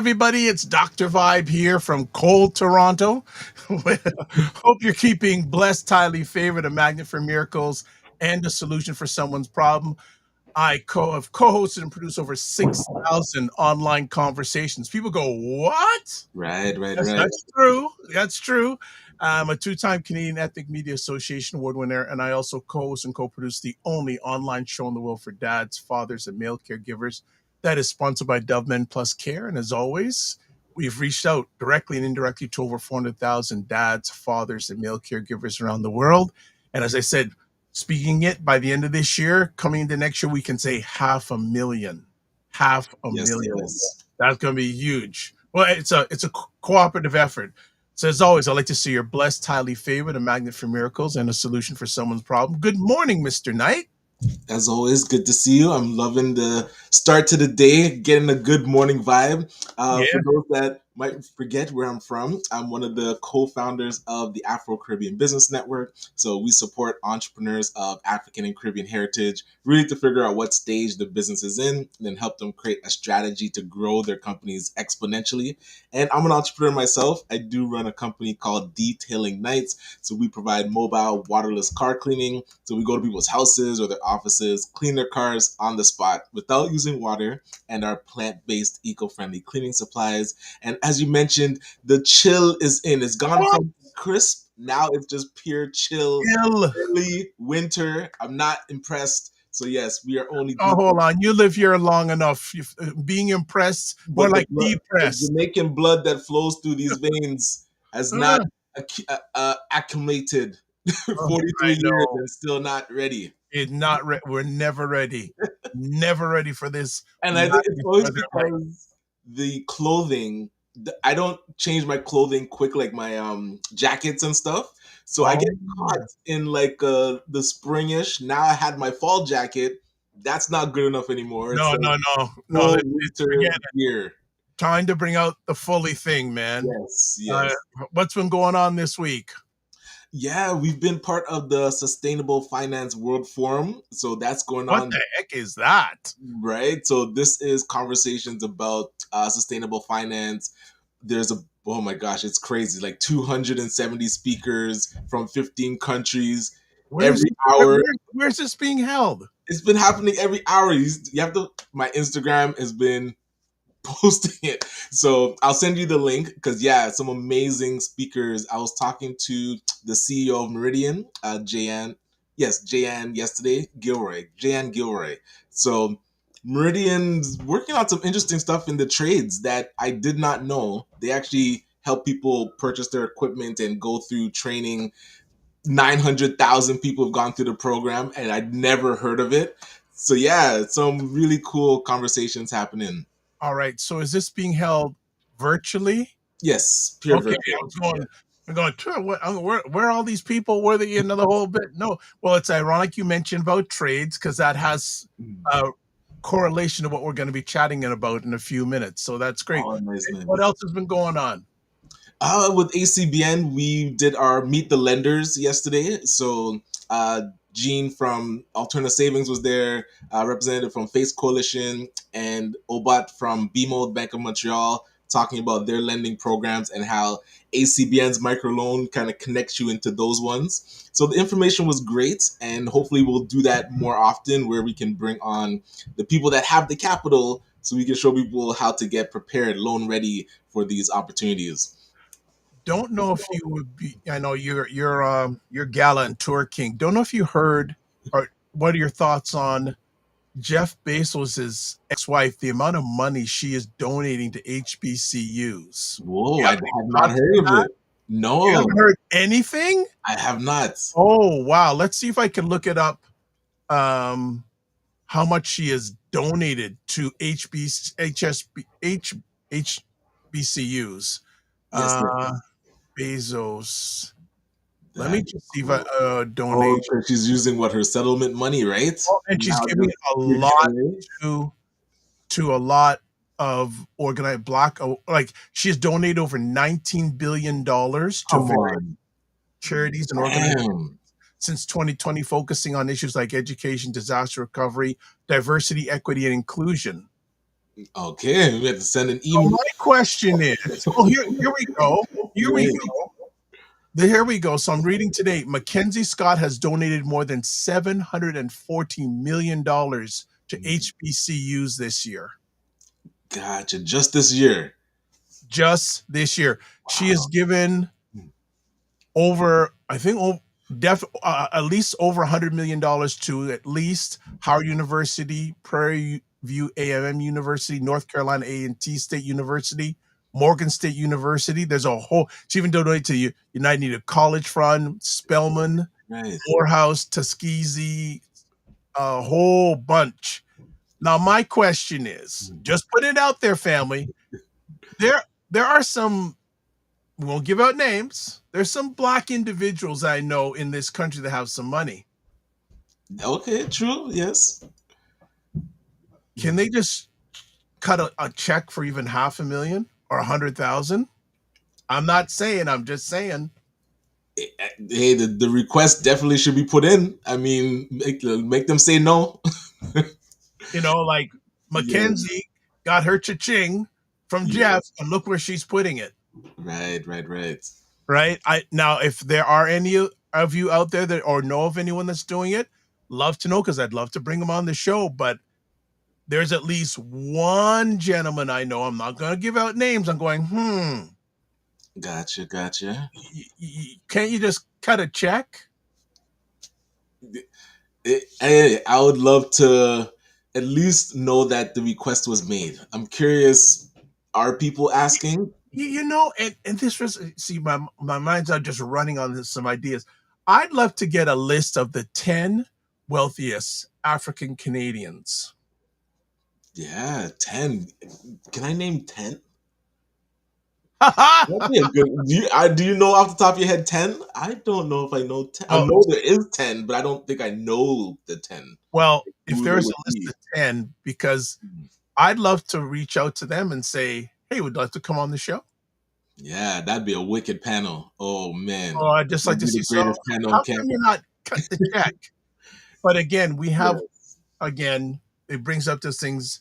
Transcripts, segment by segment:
everybody? It's Dr. Vibe here from cold Toronto. Hope you're keeping blessed, highly favored, a magnet for miracles, and a solution for someone's problem. Have co-hosted and produced over 6,000 online conversations. People go, what? Right. That's true. That's true. I'm a two-time Canadian Ethnic Media Association award winner, and I also co-host and co-produce the only online show in the world for dads, fathers, and male caregivers that is sponsored by Dove Men Plus Care. And as always, we've reached out directly and indirectly to over 400,000 dads, fathers, and male caregivers around the world. And as I said, speaking it by the end of this year, coming into next year, we can say 500,000. Half a million. Yes. That's going to be huge. Well, it's a cooperative effort. So as always, I'd like to say you're blessed, highly favored, a magnet for miracles, and a solution for someone's problem. Good morning, Mr. Knight. As always, good to see you. I'm loving the start to the day, getting a good morning vibe. For those that might forget where I'm from, I'm one of the co-founders of the Afro Caribbean Business Network. So we support entrepreneurs of African and Caribbean heritage, really to figure out what stage the business is in, and then help them create a strategy to grow their companies exponentially. And I'm an entrepreneur myself. I do run a company called Detailing Nights. So we provide mobile waterless car cleaning. So we go to people's houses or their offices, clean their cars on the spot without using water, and our plant-based eco-friendly cleaning supplies. And as you mentioned, the chill is in. It's gone from crisp. Now it's just pure chill. Early winter. I'm not impressed. So yes, we are only. Oh, hold on. You live here long enough. Being impressed, more like depressed. The Jamaican blood that flows through these veins has not acclimated. 43 years and still not ready. We're never ready. Never ready for this. And I think it's always because the clothing, I don't change my clothing quick, like my jackets and stuff. So I get caught in like the springish. Now I had my fall jacket. That's not good enough anymore. No. Winter gear. Time to bring out the fully thing, man. Yes. What's been going on this week? Yeah, we've been part of the Sustainable Finance World Forum. So that's going on. What the heck is that? Right. So this is conversations about sustainable finance. Oh my gosh, it's crazy. Like 270 speakers from 15 countries every hour. Where's this being held? It's been happening every hour. My Instagram has been posting it. So I'll send you the link because some amazing speakers. I was talking to the CEO of Meridian, Jayan yesterday, Jayan Gilroy. So Meridian's working on some interesting stuff in the trades that I did not know. They actually help people purchase their equipment and go through training. 900,000 people have gone through the program and I'd never heard of it. So some really cool conversations happening. All right. So is this being held virtually? Yes, pure virtual. I'm going, where are all these people? Were they another whole bit? No. Well, it's ironic you mentioned about trades because that has a correlation to what we're going to be chatting about in a few minutes. So that's great. Nice. What else has been going on? With ACBN, we did our Meet the Lenders yesterday. So Jean from Alternative Savings was there, representative from Face Coalition, and Obat from BMO Bank of Montreal, talking about their lending programs and how ACBN's microloan kind of connects you into those ones. So the information was great, and hopefully we'll do that more often where we can bring on the people that have the capital so we can show people how to get prepared, loan ready for these opportunities. Don't know if you would be. I know you're gala and tour king. Don't know if you heard or what are your thoughts on Jeff Bezos's ex-wife? The amount of money she is donating to HBCUs. Whoa, I have not heard of it. No, you haven't heard anything. I have not. Oh wow, let's see if I can look it up. How much she has donated to HBCUs. Bezos. Let me just see if I donate. She's using her settlement money, right? And she's giving a lot to a lot of organized black. Like she's donated over $19 billion to charities and organizations since 2020, focusing on issues like education, disaster recovery, diversity, equity, and inclusion. Okay, we have to send an So email. my question is, here we go. Here we go. Here we go. So I'm reading today. Mackenzie Scott has donated more than $714 million to HBCUs this year. Gotcha. Just this year. Just this year. She has Wow. given over, I think, at least over $100 million to at least Howard University, Prairie View A&M University, North Carolina A&T State University, Morgan State University. There's a whole, she even donated to United Native College Fund, Spelman, Right. Morehouse, Tuskegee, a whole bunch. Now, my question is, just put it out there, family. There are some, we won't give out names. There's some Black individuals I know in this country that have some money. Okay, true. Yes. Can they just cut a check for even $500,000 or 100,000? I'm not saying, I'm just saying. Hey, the request definitely should be put in. I mean, make them say no. Like Mackenzie got her cha-ching from Jeff, and look where she's putting it. Right. Right. Now, if there are any of you out there that or know of anyone that's doing it, love to know, because I'd love to bring them on the show. But there's at least one gentleman I know. I'm not going to give out names. I'm going, Gotcha. Can't you just cut a check? I would love to at least know that the request was made. I'm curious, are people asking? And this was, see, my mind's not just running on some ideas. I'd love to get a list of the 10 wealthiest African Canadians. Yeah, 10. Can I name 10? That'd be a good. Do you know off the top of your head 10? I don't know if I know 10. I know there is 10, but I don't think I know the 10. Well, if there's a list of 10, because I'd love to reach out to them and say, hey, would like to come on the show. Yeah, that'd be a wicked panel. Oh man. Oh, I'd just like to see. So how come you not cut the check? But again, we have it brings up those things.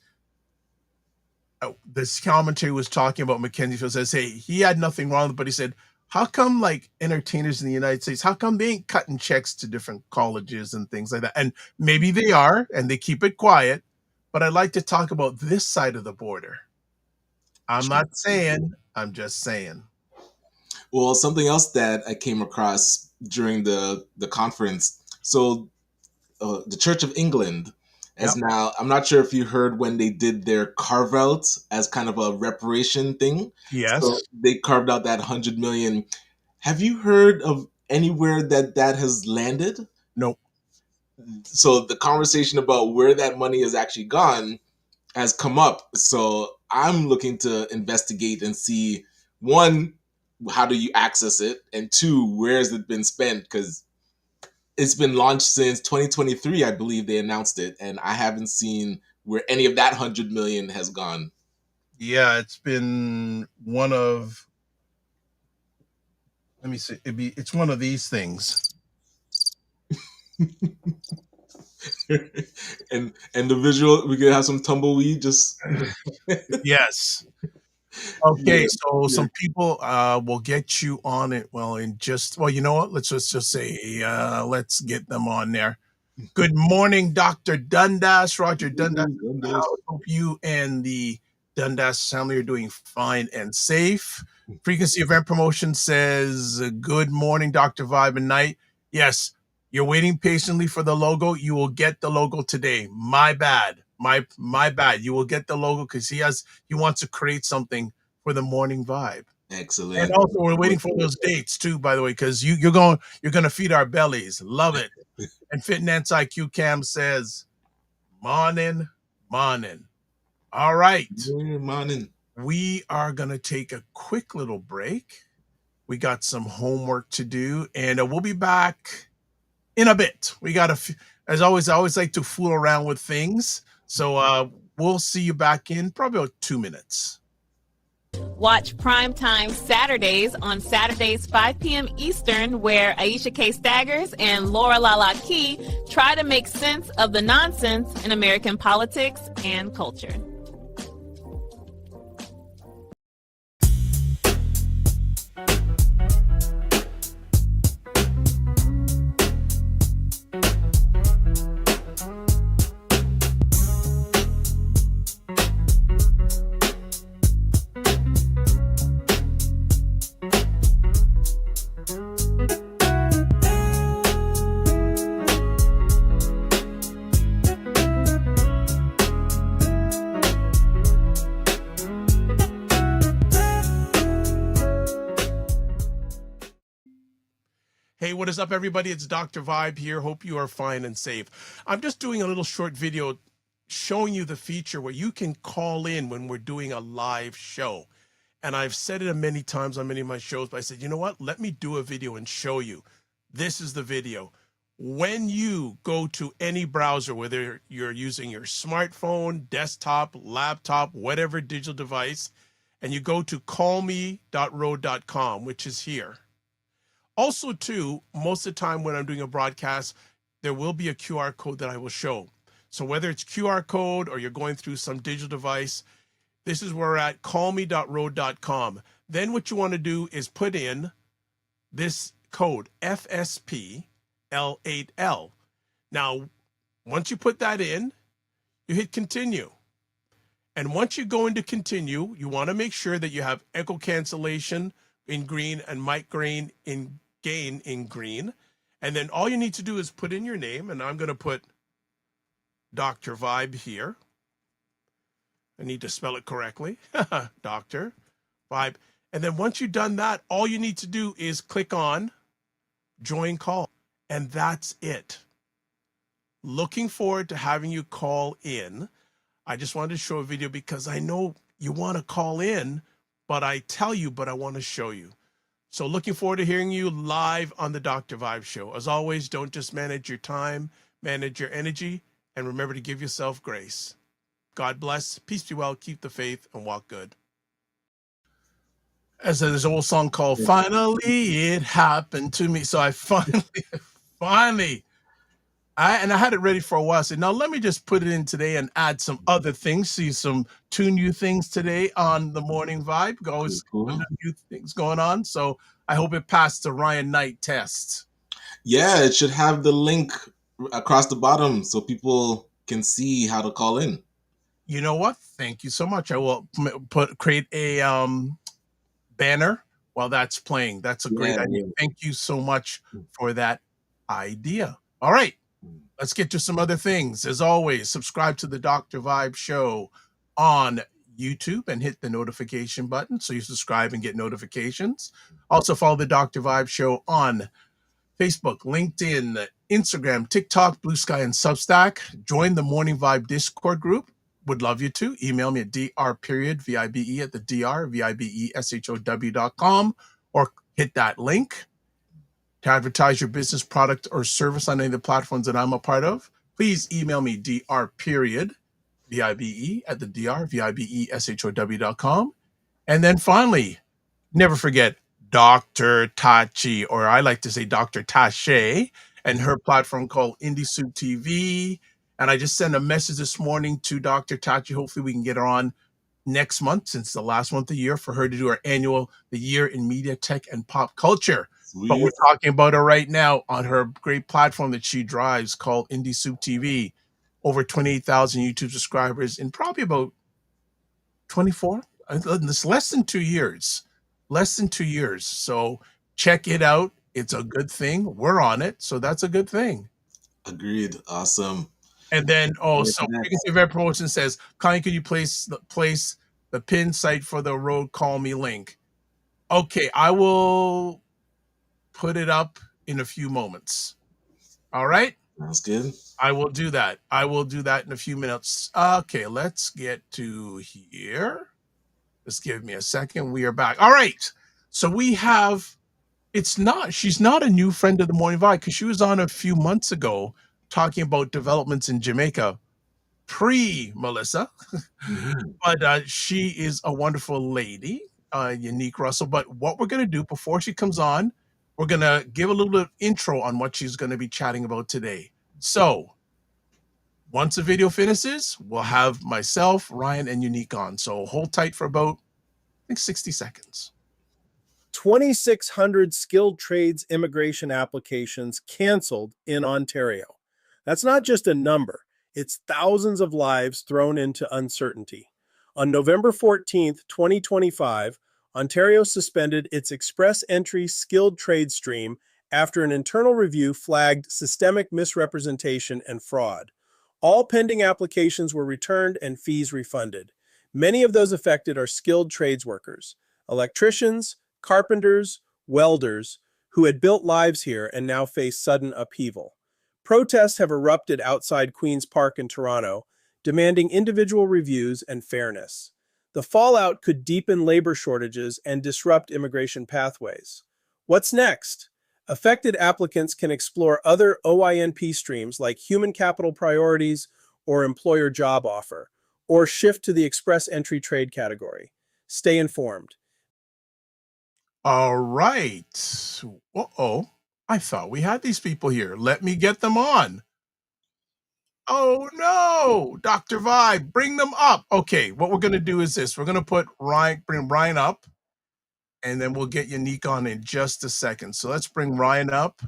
This commentary was talking about Mackenzie Field, says, hey, he had nothing wrong, but he said, how come entertainers in the United States, how come they ain't cutting checks to different colleges and things like that? And maybe they are, and they keep it quiet, but I'd like to talk about this side of the border. I'm not saying, I'm just saying. Well, something else that I came across during the conference. So the Church of England is now, I'm not sure if you heard when they did their carve out as kind of a reparation thing. Yes. So they carved out that 100 million. Have you heard of anywhere that has landed? Nope. So the conversation about where that money has actually gone has come up. So I'm looking to investigate and see, one, how do you access it? And two, where has it been spent? Because it's been launched since 2023, I believe they announced it, and I haven't seen where any of that 100 million has gone. Yeah, it's been one of, let me see, it's one of these things. and the visual, we could have some tumbleweed just. Yes. Okay, so some people will get you on it. Well, you know what? Let's just say, let's get them on there. Good morning, Dr. Dundas, Roger Dundas. I hope you and the Dundas family are doing fine and safe. Frequency Event Promotion says, good morning, Dr. Vibe and Knight. Yes, you're waiting patiently for the logo. You will get the logo today. My bad. My bad. You will get the logo because he wants to create something for the morning vibe. Excellent. And also we're waiting for those dates too, by the way, because you're going to feed our bellies. Love it. And Fitness IQ Cam says, morning. All right. Morning. We are going to take a quick little break. We got some homework to do, and we'll be back in a bit. We got as always, I always like to fool around with things. So we'll see you back in probably about 2 minutes. Watch Primetime Saturdays on Saturdays 5 p.m. Eastern, where Aisha K. Staggers and Laura Lala Key try to make sense of the nonsense in American politics and culture. is up, everybody? It's Dr. Vibe here. Hope you are fine and safe. I'm just doing a little short video showing you the feature where you can call in when we're doing a live show. And I've said it many times on many of my shows, but I said, you know what? Let me do a video and show you. This is the video. When you go to any browser, whether you're using your smartphone, desktop, laptop, whatever digital device, and you go to callme.ro.com, which is here. Also, too, most of the time when I'm doing a broadcast, there will be a QR code that I will show. So whether it's QR code or you're going through some digital device, this is where we're at, callme.ro.com. Then what you want to do is put in this code, FSP-L8L. Now, once you put that in, you hit continue. And once you go into continue, you want to make sure that you have echo cancellation in green and mic gain in green. And then all you need to do is put in your name, and I'm going to put Dr. Vibe here. I need to spell it correctly. Dr. Vibe. And then once you've done that, all you need to do is click on join call. And that's it. Looking forward to having you call in. I just wanted to show a video because I know you want to call in, but I want to show you. So looking forward to hearing you live on the Dr. Vibe Show. As always, don't just manage your time, manage your energy, and remember to give yourself grace. God bless, peace be well, keep the faith, and walk good. As there's an old song called Finally It Happened to Me. So I finally, I had it ready for a while. I said, now let me just put it in today and add some other things. See some two new things today on the Morning Vibe. Always new things going on. So I hope it passed the Ryan Knight test. Yeah, it should have the link across the bottom so people can see how to call in. You know what? Thank you so much. I will create a banner while that's playing. That's a great idea. Thank you so much for that idea. All right. Let's get to some other things. As always, subscribe to the Dr. Vibe Show on YouTube and hit the notification button so you subscribe and get notifications. Also follow the Dr. Vibe Show on Facebook, LinkedIn, Instagram, TikTok, Blue Sky, and Substack. Join the Morning Vibe Discord group. Would love you to. Email me at dr.vibe@thedrbeshow.com or hit that link. To advertise your business, product, or service on any of the platforms that I'm a part of, please email me dr.vibe@thedrbeshow.com. And then finally, never forget Dr. Tachi, or I like to say Dr. Tache, and her platform called Indie Soup TV. And I just sent a message this morning to Dr. Tachi. Hopefully we can get her on next month, since the last month of the year, for her to do our annual The Year in Media, Tech, and Pop Culture. Sweet. But we're talking about her right now on her great platform that she drives called Indie Soup TV. Over 28,000 YouTube subscribers in probably about 24. It's less than 2 years. Less than 2 years. So check it out. It's a good thing. We're on it. So that's a good thing. Agreed. Awesome. And then, so Legacy Event Promotion says, Connie, could you place the pin site for the Road Call Me link? Okay, I will put it up in a few moments. All right? Sounds good. I will do that. I will do that in a few minutes. Okay, let's get to here. Just give me a second. We are back. All right. So we have, she's not a new friend of the Morning Vibe, because she was on a few months ago talking about developments in Jamaica pre-Melissa. But she is a wonderful lady, Yanique Russell. But what we're going to do before she comes on, we're going to give a little bit of intro on what she's going to be chatting about today. So once the video finishes, we'll have myself, Ryan, and Yanique on. So hold tight for about, I think, 60 seconds. 2,600 skilled trades immigration applications canceled in Ontario. That's not just a number. It's thousands of lives thrown into uncertainty. On November 14th, 2025, Ontario suspended its express entry skilled trade stream after an internal review flagged systemic misrepresentation and fraud. All pending applications were returned and fees refunded. Many of those affected are skilled trades workers, electricians, carpenters, welders, who had built lives here and now face sudden upheaval. Protests have erupted outside Queen's Park in Toronto, demanding individual reviews and fairness. The fallout could deepen labor shortages and disrupt immigration pathways. What's next? Affected applicants can explore other OINP streams like human capital priorities or employer job offer, or shift to the express entry trade category. Stay informed. All right. Uh-oh. I thought we had these people here. Let me get them on. Oh no, Dr. Vibe, bring them up. Okay, what we're gonna do is this. We're gonna bring Ryan up, and then we'll get Yanique on in just a second. So let's bring Ryan up,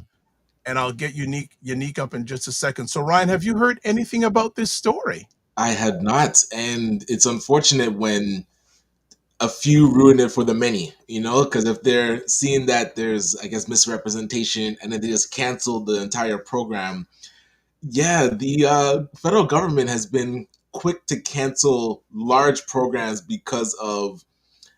and I'll get Yanique up in just a second. So Ryan, have you heard anything about this story? I had not, and it's unfortunate when a few ruin it for the many, because if they're seeing that there's, I guess, misrepresentation and then they just cancel the entire program. Yeah, the federal government has been quick to cancel large programs because of,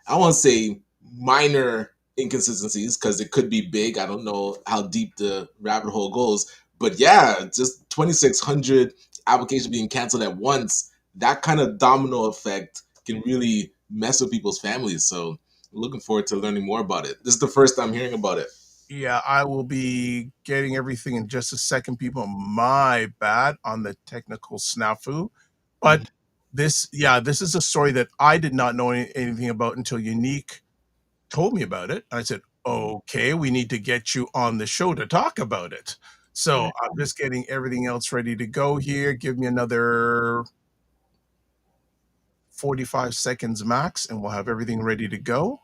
I won't say minor inconsistencies, because it could be big. I don't know how deep the rabbit hole goes, but yeah, just 2,600 applications being canceled at once. That kind of domino effect can really mess with people's families. So, looking forward to learning more about it. This is the first time hearing about it. Yeah, I will be getting everything in just a second, people. My bad on the technical snafu. But this is a story that I did not know anything about until Yanique told me about it. I said, okay, we need to get you on the show to talk about it. So I'm just getting everything else ready to go here. Give me another 45 seconds max, and we'll have everything ready to go.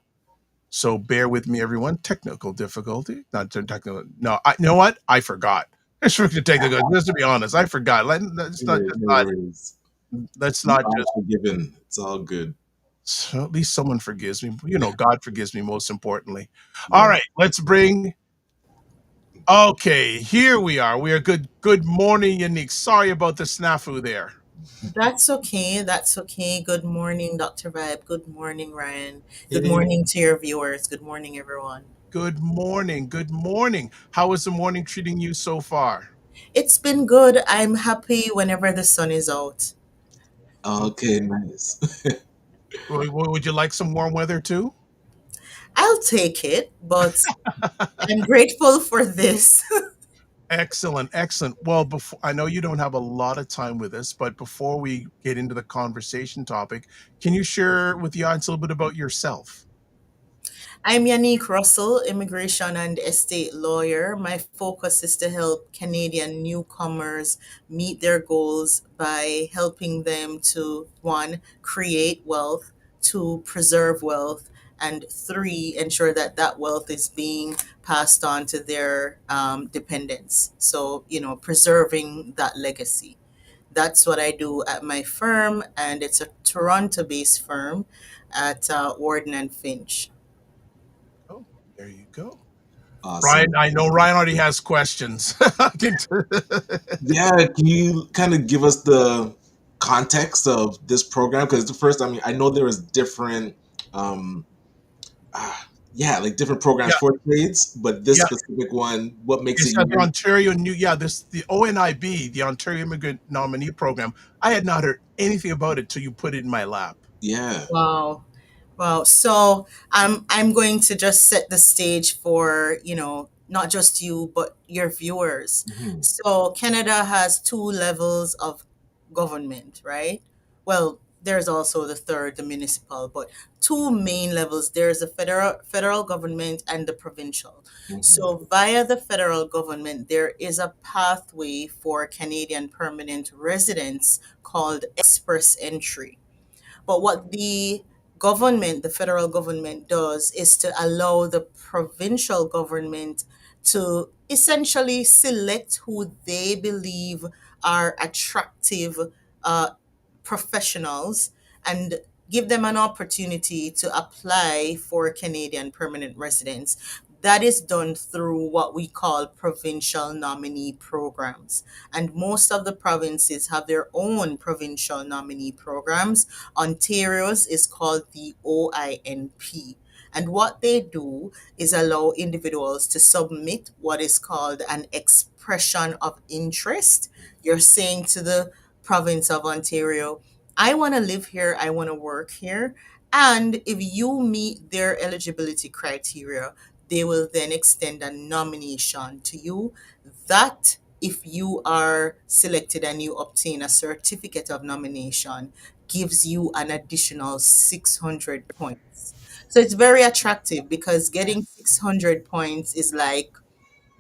So bear with me, everyone. Technical difficulty, not technical. No, you know what? I forgot. It's technical. Just to be honest, I forgot. Let's not just let's not just forgiven. It's all good. So at least someone forgives me. God forgives me most importantly. All right, let's bring. Okay, here we are. We are good. Good morning, Yanique. Sorry about the snafu there. That's okay. That's okay. Good morning, Dr. Vibe. Good morning, Ryan. Good morning to your viewers. Good morning, everyone. Good morning. Good morning. How is the morning treating you so far? It's been good. I'm happy whenever the sun is out. Okay, nice. Would you like some warm weather too? I'll take it, but I'm grateful for this. Excellent, excellent. Well, before I know you don't have a lot of time with us, but before we get into the conversation topic, can you share with the audience a little bit about yourself? I'm Yanique Russell, immigration and estate lawyer. My focus is to help Canadian newcomers meet their goals by helping them to, one, create wealth, two, preserve wealth, and three, ensure that that wealth is being passed on to their dependents. So, preserving that legacy. That's what I do at my firm, and it's a Toronto based firm at Warden and Finch. Oh, there you go. Awesome. Ryan, I know Ryan already has questions. Yeah, can you kind of give us the context of this program? Because the first, I know there was different, like different programs for trades, but this specific one, what makes it unique? The Ontario the ONIB, the Ontario Immigrant Nominee Program. I had not heard anything about it till you put it in my lap. Yeah. Wow. Wow. So I'm going to just set the stage for, not just you, but your viewers. Mhm. So Canada has two levels of government, right? Well, there's also the third, the municipal, but two main levels. There's the federal government and the provincial. Mhm. So via the federal government, there is a pathway for Canadian permanent residents called express entry. But what the federal government does is to allow the provincial government to essentially select who they believe are attractive uh, professionals and give them an opportunity to apply for Canadian permanent residence. That is done through what we call provincial nominee programs. And most of the provinces have their own provincial nominee programs. Ontario's is called the OINP. And what they do is allow individuals to submit what is called an expression of interest. You're saying to the province of Ontario, I want to live here, I want to work here. And if you meet their eligibility criteria, they will then extend a nomination to you that if you are selected and you obtain a certificate of nomination, gives you an additional 600 points. So it's very attractive because getting 600 points is like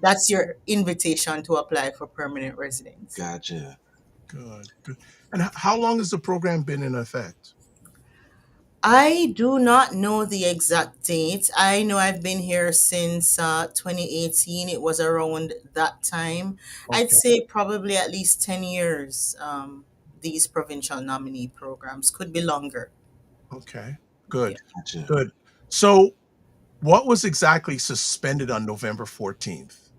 that's your invitation to apply for permanent residency. Gotcha. Good, good. And how long has the program been in effect? I do not know the exact date. I know I've been here since 2018. It was around that time. I'd Okay, say probably at least 10 years. These provincial nominee programs could be longer. okay, Yeah. good, Gotcha. good. So, what was exactly suspended on November 14th?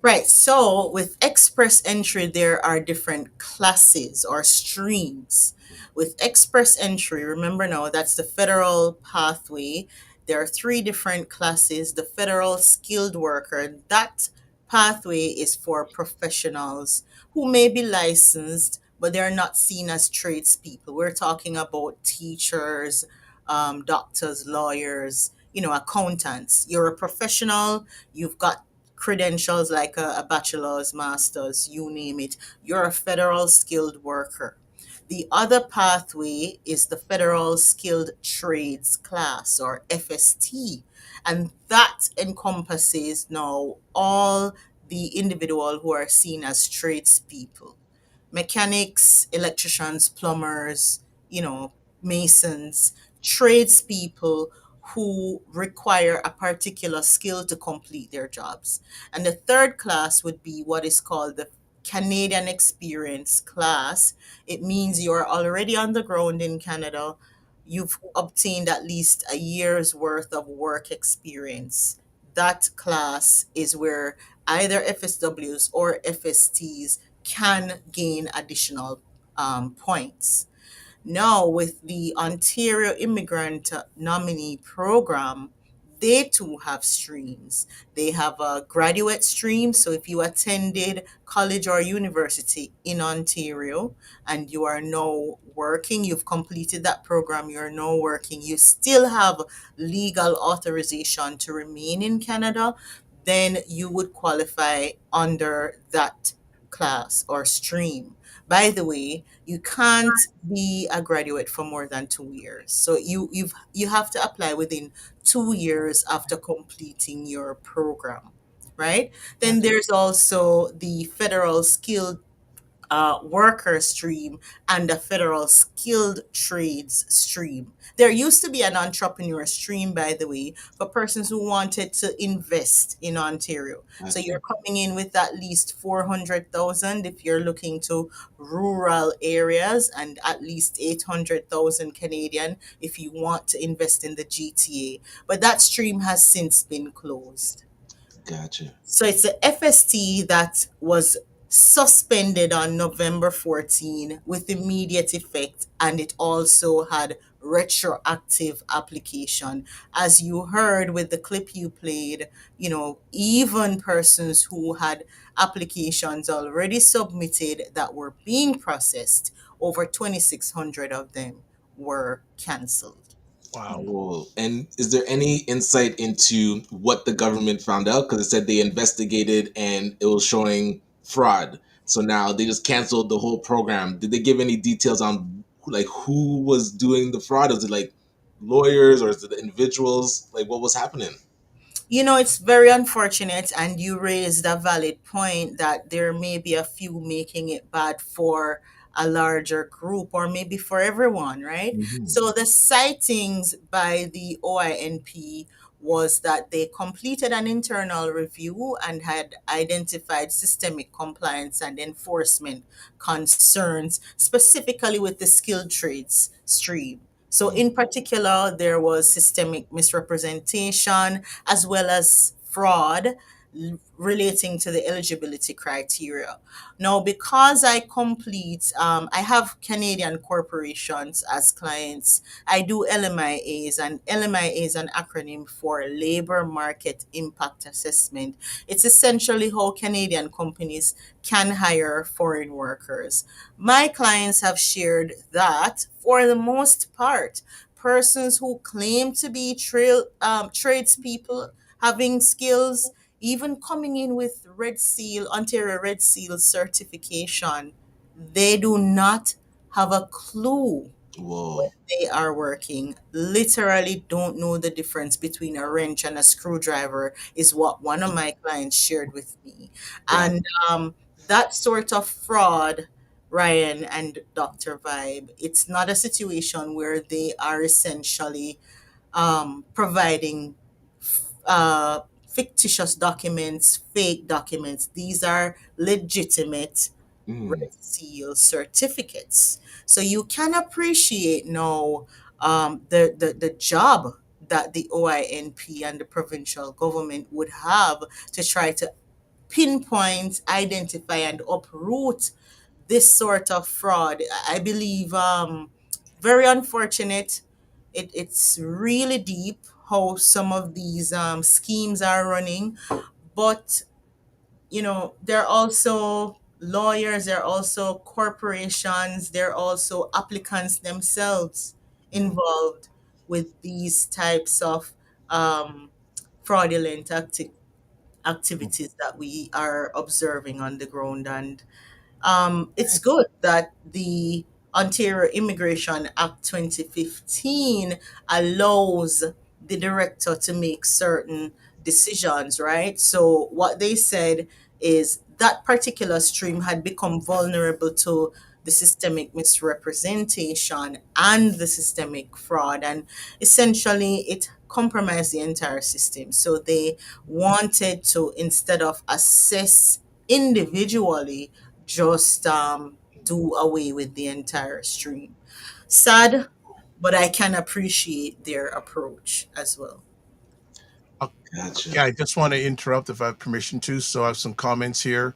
Right. So with express entry, there are different classes or streams. With express entry, remember now, that's the federal pathway. There are three different classes. The federal skilled worker, that pathway is for professionals who may be licensed, but they're not seen as tradespeople. We're talking about teachers, doctors, lawyers, accountants. You're a professional, you've got credentials like a bachelor's, master's, you name it. You're a federal skilled worker. The other pathway is the Federal Skilled Trades class or FST, and that encompasses now all the individual who are seen as tradespeople, mechanics, electricians, plumbers, masons, tradespeople who require a particular skill to complete their jobs. And the third class would be what is called the Canadian Experience class. It means you're already on the ground in Canada. You've obtained at least a year's worth of work experience. That class is where either FSWs or FSTs can gain additional points. Now, with the Ontario Immigrant Nominee Program, they too have streams. They have a graduate stream. So, if you attended college or university in Ontario and you are now working, you've completed that program, you're now working, you still have legal authorization to remain in Canada, then you would qualify under that class or stream. By the way, you can't be a graduate for more than 2 years. So you have to apply within 2 years after completing your program, right? Then Okay. there's also the federal skilled worker stream and a federal skilled trades stream. There used to be an entrepreneur stream, by the way, for persons who wanted to invest in Ontario. So Gotcha. you're coming in with at least 400,000 if you're looking to rural areas, and at least 800,000 Canadian if you want to invest in the GTA. But that stream has since been closed. Gotcha. So it's the FST that was suspended on November 14 with immediate effect, and it also had retroactive application. As you heard with the clip you played, even persons who had applications already submitted that were being processed, over 2,600 of them were canceled. Wow. Cool. And is there any insight into what the government found out? Because it said they investigated and it was showing fraud. So now they just canceled the whole program. Did they give any details on like who was doing the fraud? Is it like lawyers or is it the individuals? Like what was happening? It's very unfortunate, and you raised a valid point that there may be a few making it bad for a larger group or maybe for everyone, right? Hmm. So the sightings by the OINP was that they completed an internal review and had identified systemic compliance and enforcement concerns, specifically with the skilled trades stream. So, in particular, there was systemic misrepresentation as well as fraud relating to the eligibility criteria. Now, because I have Canadian corporations as clients, I do LMIAs, and LMIA is an acronym for Labor Market Impact Assessment. It's essentially how Canadian companies can hire foreign workers. My clients have shared that, for the most part, persons who claim to be tradespeople, having skills, even coming in with Ontario Red Seal certification, they do not have a clue when Whoa. they are working. Literally don't know the difference between a wrench and a screwdriver, is what one of my clients shared with me. God. And that sort of fraud, Ryan and Dr. Vibe, it's not a situation where they are essentially providing fictitious documents, fake documents. These are legitimate Mm. Red Seal certificates. So you can appreciate now the job that the OINP and the provincial government would have to try to pinpoint, identify, and uproot this sort of fraud. I believe very unfortunate. It's really deep how some of these schemes are running, but there are also lawyers, there are also corporations, there are also applicants themselves Mm. involved with these types of um, fraudulent activities that we are observing on the ground. And it's good that the Ontario Immigration Act 2015 allows the director to make certain decisions, right? So, what they said is that particular stream had become vulnerable to the systemic misrepresentation and the systemic fraud, and essentially it compromised the entire system. So, they wanted to, instead of assess individually, just do away with the entire stream. Sad, but I can appreciate their approach as well. Gotcha. Yeah, I just want to interrupt if I have permission to. So I have some comments here.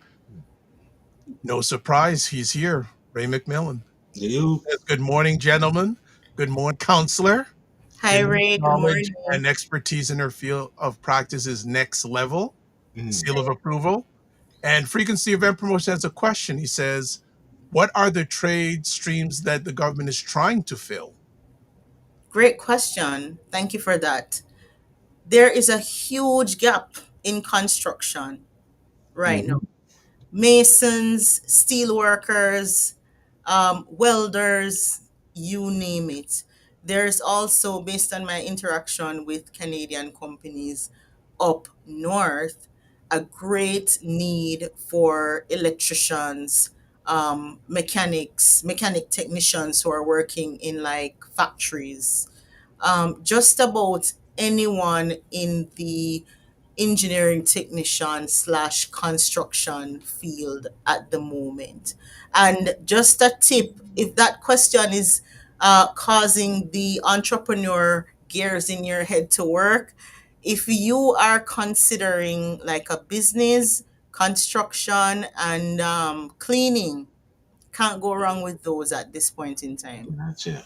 No surprise, he's here. Ray McMillan You. says, "Good morning, gentlemen. Good morning, counselor. Hi, Yanique's Ray. Good knowledge morning. and expertise in her field of practice is next level. Mm. Seal of approval." And frequency event promotion has a question. He says, "What are the trade streams that the government is trying to fill?" Great question. Thank you for that. There is a huge gap in construction right now. Mhm. Masons, steel workers, welders, you name it. There's also, based on my interaction with Canadian companies up north, a great need for electricians, mechanic technicians who are working in like factories. Just about anyone in the engineering technician slash construction field at the moment. And just a tip, if that question is causing the entrepreneur gears in your head to work, if you are considering like a business, construction, and cleaning, can't go wrong with those at this point in time. Gotcha.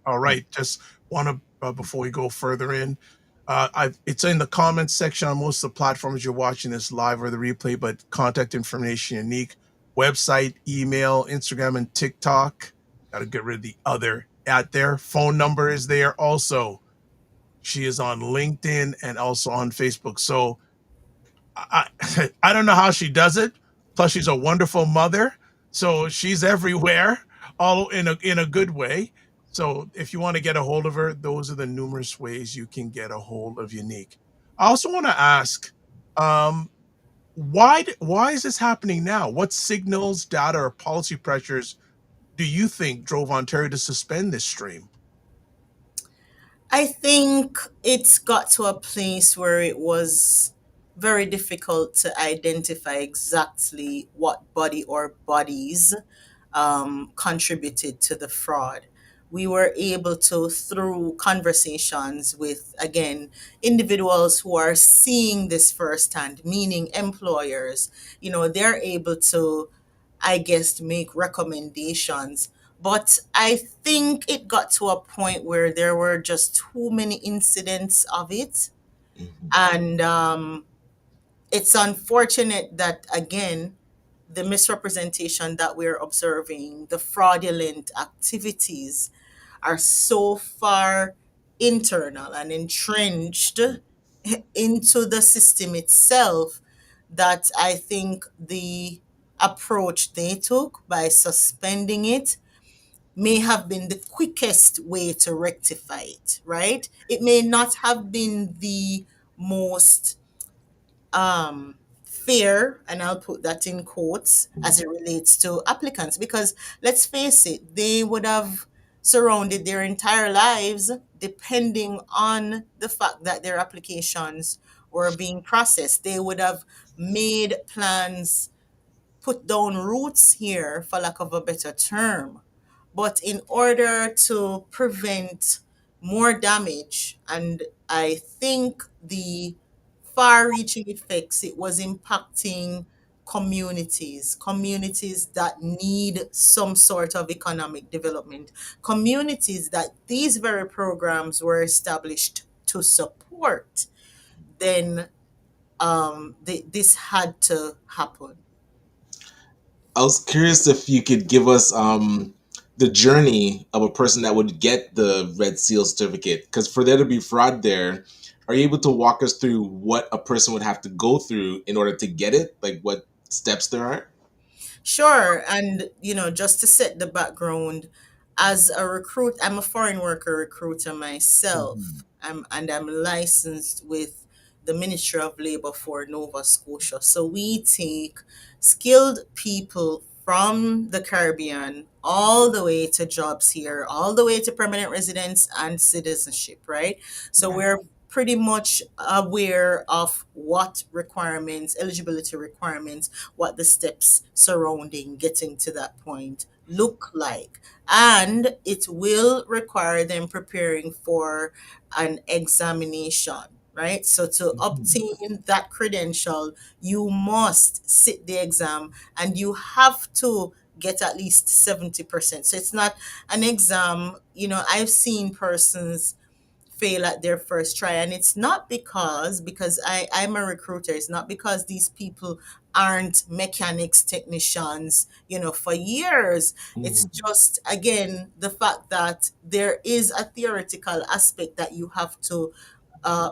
All right. Just want to before we go further in, it's in the comments section on most of the platforms you're watching this live or the replay. But contact information, Yanique, website, email, Instagram, and TikTok. Got to get rid of the other at there. Phone number is there also. She is on LinkedIn and also on Facebook. So I I don't know how she does it. Plus, she's a wonderful mother, so she's everywhere, all in a good way. So, if you want to get a hold of her, those are the numerous ways you can get a hold of Yanique. I also want to ask, um, why is this happening now? What signals, data, or policy pressures do you think drove Ontario to suspend this stream? I think it's got to a place where it was very difficult to identify exactly what body or bodies contributed to the fraud. we were able to, through conversations with, again, individuals who are seeing this firsthand, meaning employers, they're able to, I guess, make recommendations. But I think it got to a point where there were just too many incidents of it. Mhm. And it's unfortunate that, again, the misrepresentation that we're observing, the fraudulent activities, are so far internal and entrenched into the system itself that I think the approach they took by suspending it may have been the quickest way to rectify it, right? It may not have been the most fair, and I'll put that in quotes, as it relates to applicants, because let's face it, they would have surrounded their entire lives depending on the fact that their applications were being processed. They would have made plans, put down roots here, for lack of a better term. But in order to prevent more damage, and I think the far reaching effects, it was impacting communities that need some sort of economic development, communities that these very programs were established to support, then this had to happen. I was curious if you could give us the journey of a person that would get the Red Seal certificate. Because for there to be fraud there, are you able to walk us through what a person would have to go through in order to get it? Like what steps there are? Sure. And, just to set the background, as a recruit, I'm a foreign worker recruiter Mhm. myself. I'm licensed with the Ministry of Labor for Nova Scotia. So we take skilled people from the Caribbean all the way to jobs here, all the way to permanent residence and citizenship, right? So Right. we're pretty much aware of what requirements, eligibility requirements, what the steps surrounding getting to that point look like. And it will require them preparing for an examination, right? So to Mhm. obtain that credential, you must sit the exam and you have to get at least 70%. So it's not an exam, I've seen persons fail at their first try, and it's not because I'm a recruiter. It's not because these people aren't mechanics technicians, for years. It's Mhm. just, again, the fact that there is a theoretical aspect that you have to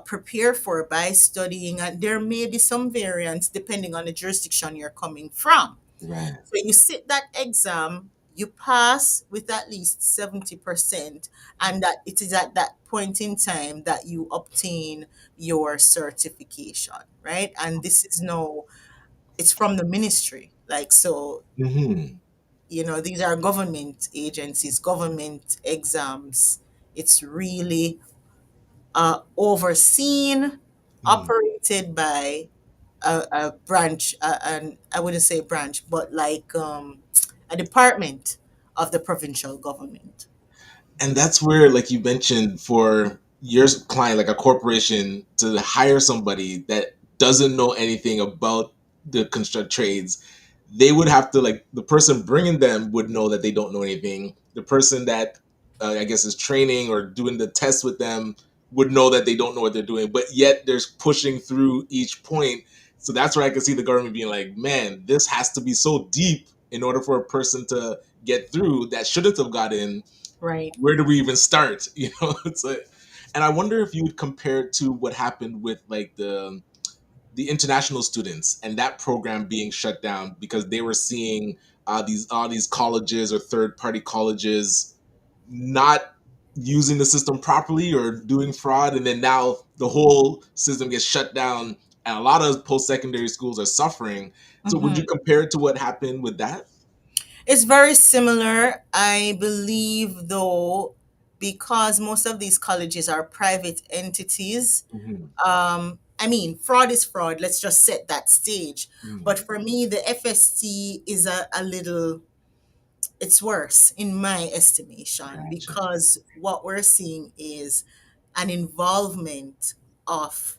prepare for by studying, and there may be some variance depending on the jurisdiction you're coming from. Right. So you sit that exam, you pass with at least 70%, and that it is at that point in time that you obtain your certification, right? And this is no, it's from the ministry. Like, so, Hmm. these are government agencies, government exams. It's really overseen, operated by a branch, and I wouldn't say branch, but like a department of the provincial government. And that's where, like you mentioned, for your client, like a corporation, to hire somebody that doesn't know anything about the construct trades, they would have to, like, the person bringing them would know that they don't know anything. The person that I guess is training or doing the test with them would know that they don't know what they're doing, but yet there's pushing through each point. So that's where I can see the government being like, man, this has to be so deep in order for a person to get through that shouldn't have got in. Right. Where do we even start? It's like, and I wonder if you would compare it to what happened with like the international students and that program being shut down because they were seeing these all these colleges or third party colleges not using the system properly or doing fraud, and then now the whole system gets shut down and a lot of post secondary schools are suffering. So would you Mhm. compare it to what happened with that? It's very similar, I believe, though, because most of these colleges are private entities. Mhm. I mean, fraud is fraud. Let's just set that stage. Mhm. But for me, the FST is a little it's worse in my estimation, Gotcha. because what we're seeing is an involvement of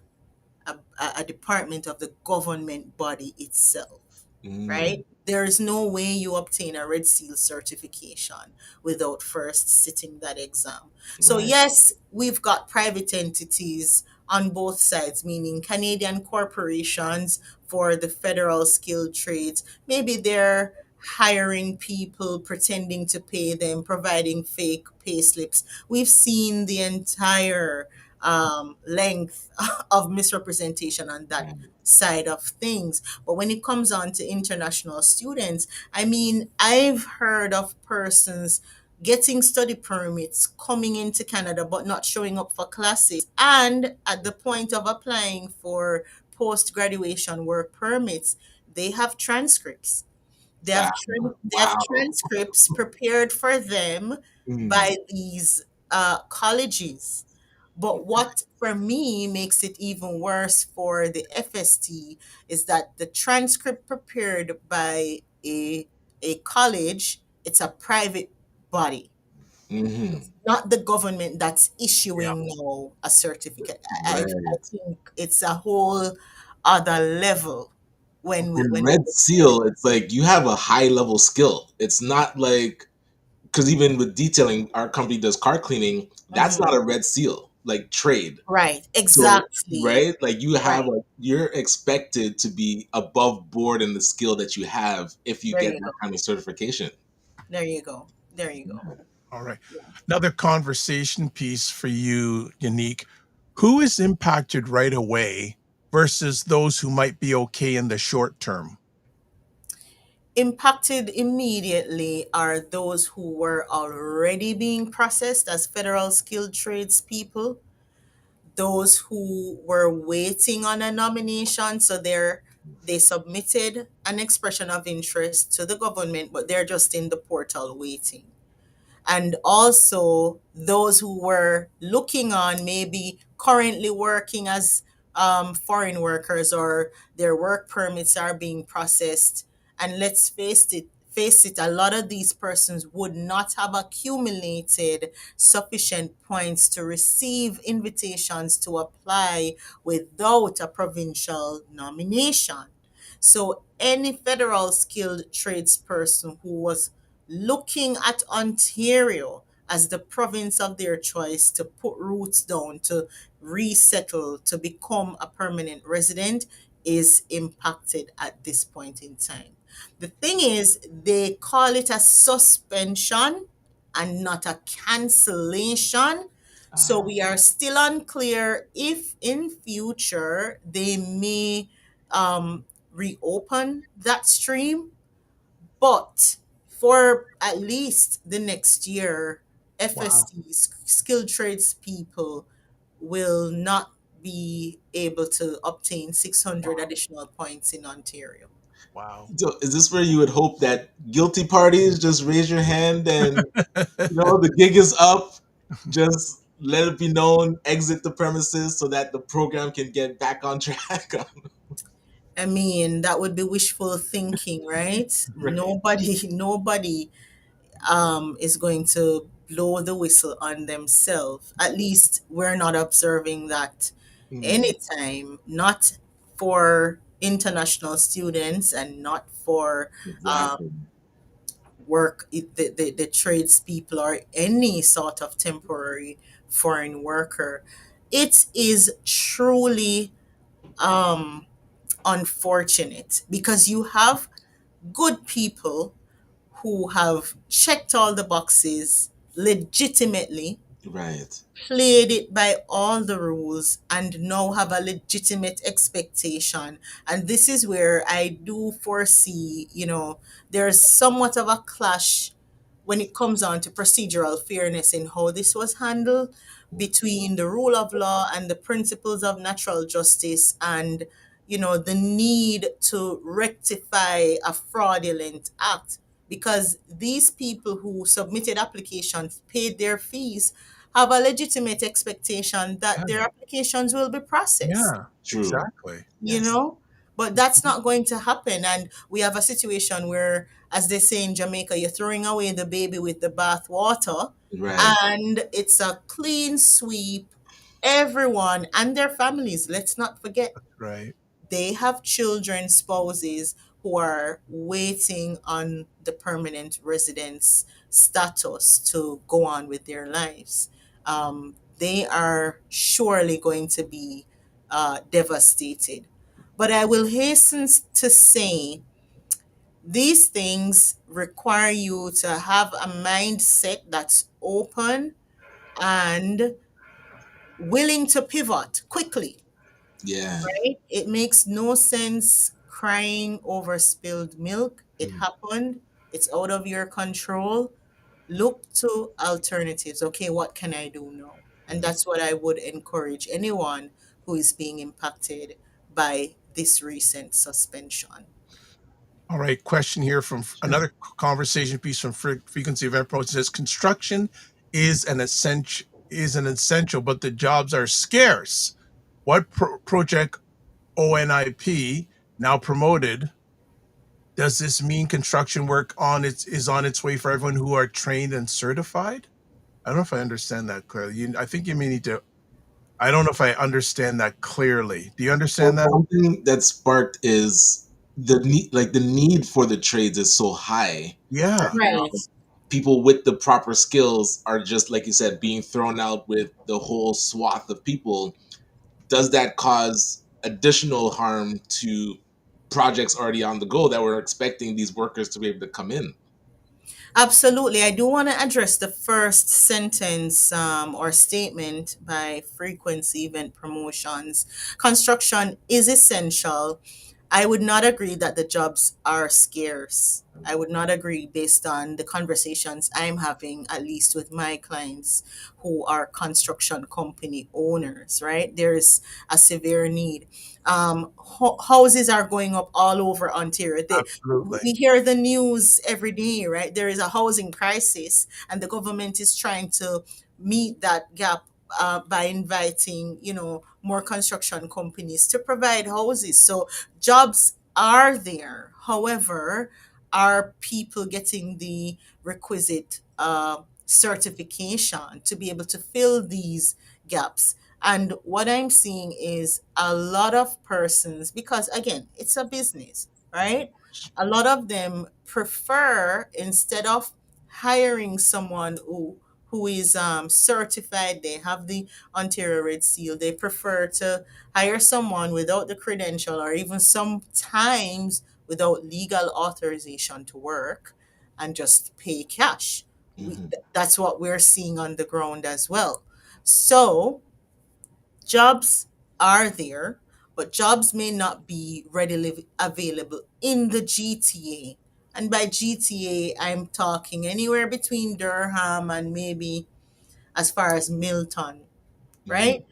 a department of the government body itself, Mm, right? There is no way you obtain a Red Seal certification without first sitting that exam. So, right. yes, we've got private entities on both sides, meaning Canadian corporations for the federal skilled trades. Maybe they're hiring people, pretending to pay them, providing fake pay slips. We've seen the entire length of misrepresentation on that Right. side of things. But when it comes on to international students, I mean, I've heard of persons getting study permits, coming into Canada, but not showing up for classes. And at the point of applying for post graduation work permits, they have transcripts. Ah, They have wow. transcripts prepared for them Mm, by these colleges. But what for me makes it even worse for the FST is that the transcript prepared by a college, it's a private body. hmm. It's not the government that's Yeah. issuing now a certificate. I Right. think it's a whole other level And when we Red look at it. Seal, it's like you have a high level skill. It's not like, because even with detailing, our company does car cleaning. That's Mhm. not a Red Seal like trade. Right, So exactly. right, like you have Right. a, you're expected to be above board in the skill that you have if you There get you that go. kind of certification. There you go. There you go. All right. Yeah. Another conversation piece for you, Unique. Who is impacted right away versus those who might be okay in the short term? Impacted immediately are those who were already being processed as federal skilled trades people, those who were waiting on a nomination, so they submitted an expression of interest to the government, but they're just in the portal waiting. And also those who were looking on, maybe currently working as foreign workers, or their work permits are being processed. And let's face it, a lot of these persons would not have accumulated sufficient points to receive invitations to apply without a provincial nomination. So any federal skilled tradesperson who was looking at Ontario as the province of their choice to put roots down, to resettle, to become a permanent resident is impacted at this point in time. The thing is, they call it a suspension and not a cancellation. So Uh, we are still unclear if in future they may reopen that stream, but for at least the next year, Wow. FSTs, skilled trades people, will not be able to obtain 600 additional points in Ontario. Wow. so is this where you would hope that guilty parties just raise your hand and the gig is up, just let it be known, exit the premises so that the program can get back on track? I mean, that would be wishful thinking, right? Right. Nobody is going to blow the whistle on themselves. At least we're not observing that Mm, anytime, not for international students and not for um, exactly. the tradespeople or any sort of temporary foreign worker. It is truly um, unfortunate, because you have good people who have checked all the boxes legitimately, Right. played it by all the rules, and now have a legitimate expectation. And this is where I do foresee, there's somewhat of a clash when it comes on to procedural fairness in how this was handled, between the rule of law and the principles of natural justice, and the need to rectify a fraudulent act, because these people who submitted applications, paid their fees, have a legitimate expectation that Yeah. their applications will be processed, Yeah. True. you Yes. know? But that's not going to happen. And we have a situation where, as they say in Jamaica, you're throwing away the baby with the bath water, Right. and it's a clean sweep. Everyone and their families, let's not forget, Right. they have children, spouses who are waiting on the permanent residence status to go on with their lives. They are surely going to be devastated. But I will hasten to say these things require you to have a mindset that's open and willing to pivot quickly. Yeah. Right? It makes no sense crying over spilled milk. It Mm. happened. It's out of your control. Look to alternatives. Okay, what can I do now? And Mm. that's what I would encourage anyone who is being impacted by this recent suspension. All right. Question here from Sure. another conversation piece from Frequency Event Pro. It says construction is an essential, but the jobs are scarce. What project ONIP now promoted? Does this mean construction work is on its way for everyone who are trained and certified? I don't know if I understand that clearly. I think you may need to. I don't know if I understand that clearly. Do you Well, understand that? one thing that sparked is the need for the trades is so high that Yeah. now Right. people with the proper skills are just like you said being thrown out with the whole swath of people. Does that cause additional harm to projects already on the go that we're expecting these workers to be able to come in? Absolutely. I do want to address the first sentence or statement by Frequency Event Promotions. Construction is essential. I would not agree that the jobs are scarce. I would not agree based on the conversations I'm having, at least with my clients who are construction company owners, right? There's a severe need. Houses are going up all over Ontario. Absolutely. We hear the news every day, right? There is a housing crisis, and the government is trying to meet that gap by inviting, more construction companies to provide houses. So jobs are there. However, are people getting the requisite certification to be able to fill these gaps? And what I'm seeing is a lot of persons, because again, it's a business, right? A lot of them prefer, instead of hiring someone who is certified, they have the Ontario Red Seal, they prefer to hire someone without the credential or even sometimes without legal authorization to work and just pay cash. Hmm. That's what we're seeing on the ground as well. So jobs are there, but jobs may not be readily available in the GTA. And by GTA, I'm talking anywhere between Durham and maybe as far as Milton, Hmm. right?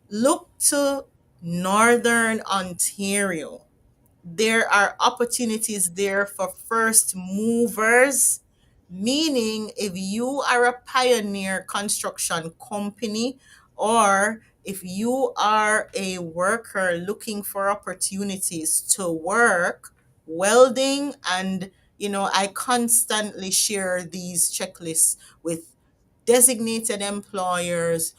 Look to Northern Ontario. There are opportunities there for first movers, meaning if you are a pioneer construction company or if you are a worker looking for opportunities to work welding, and I constantly share these checklists with designated employers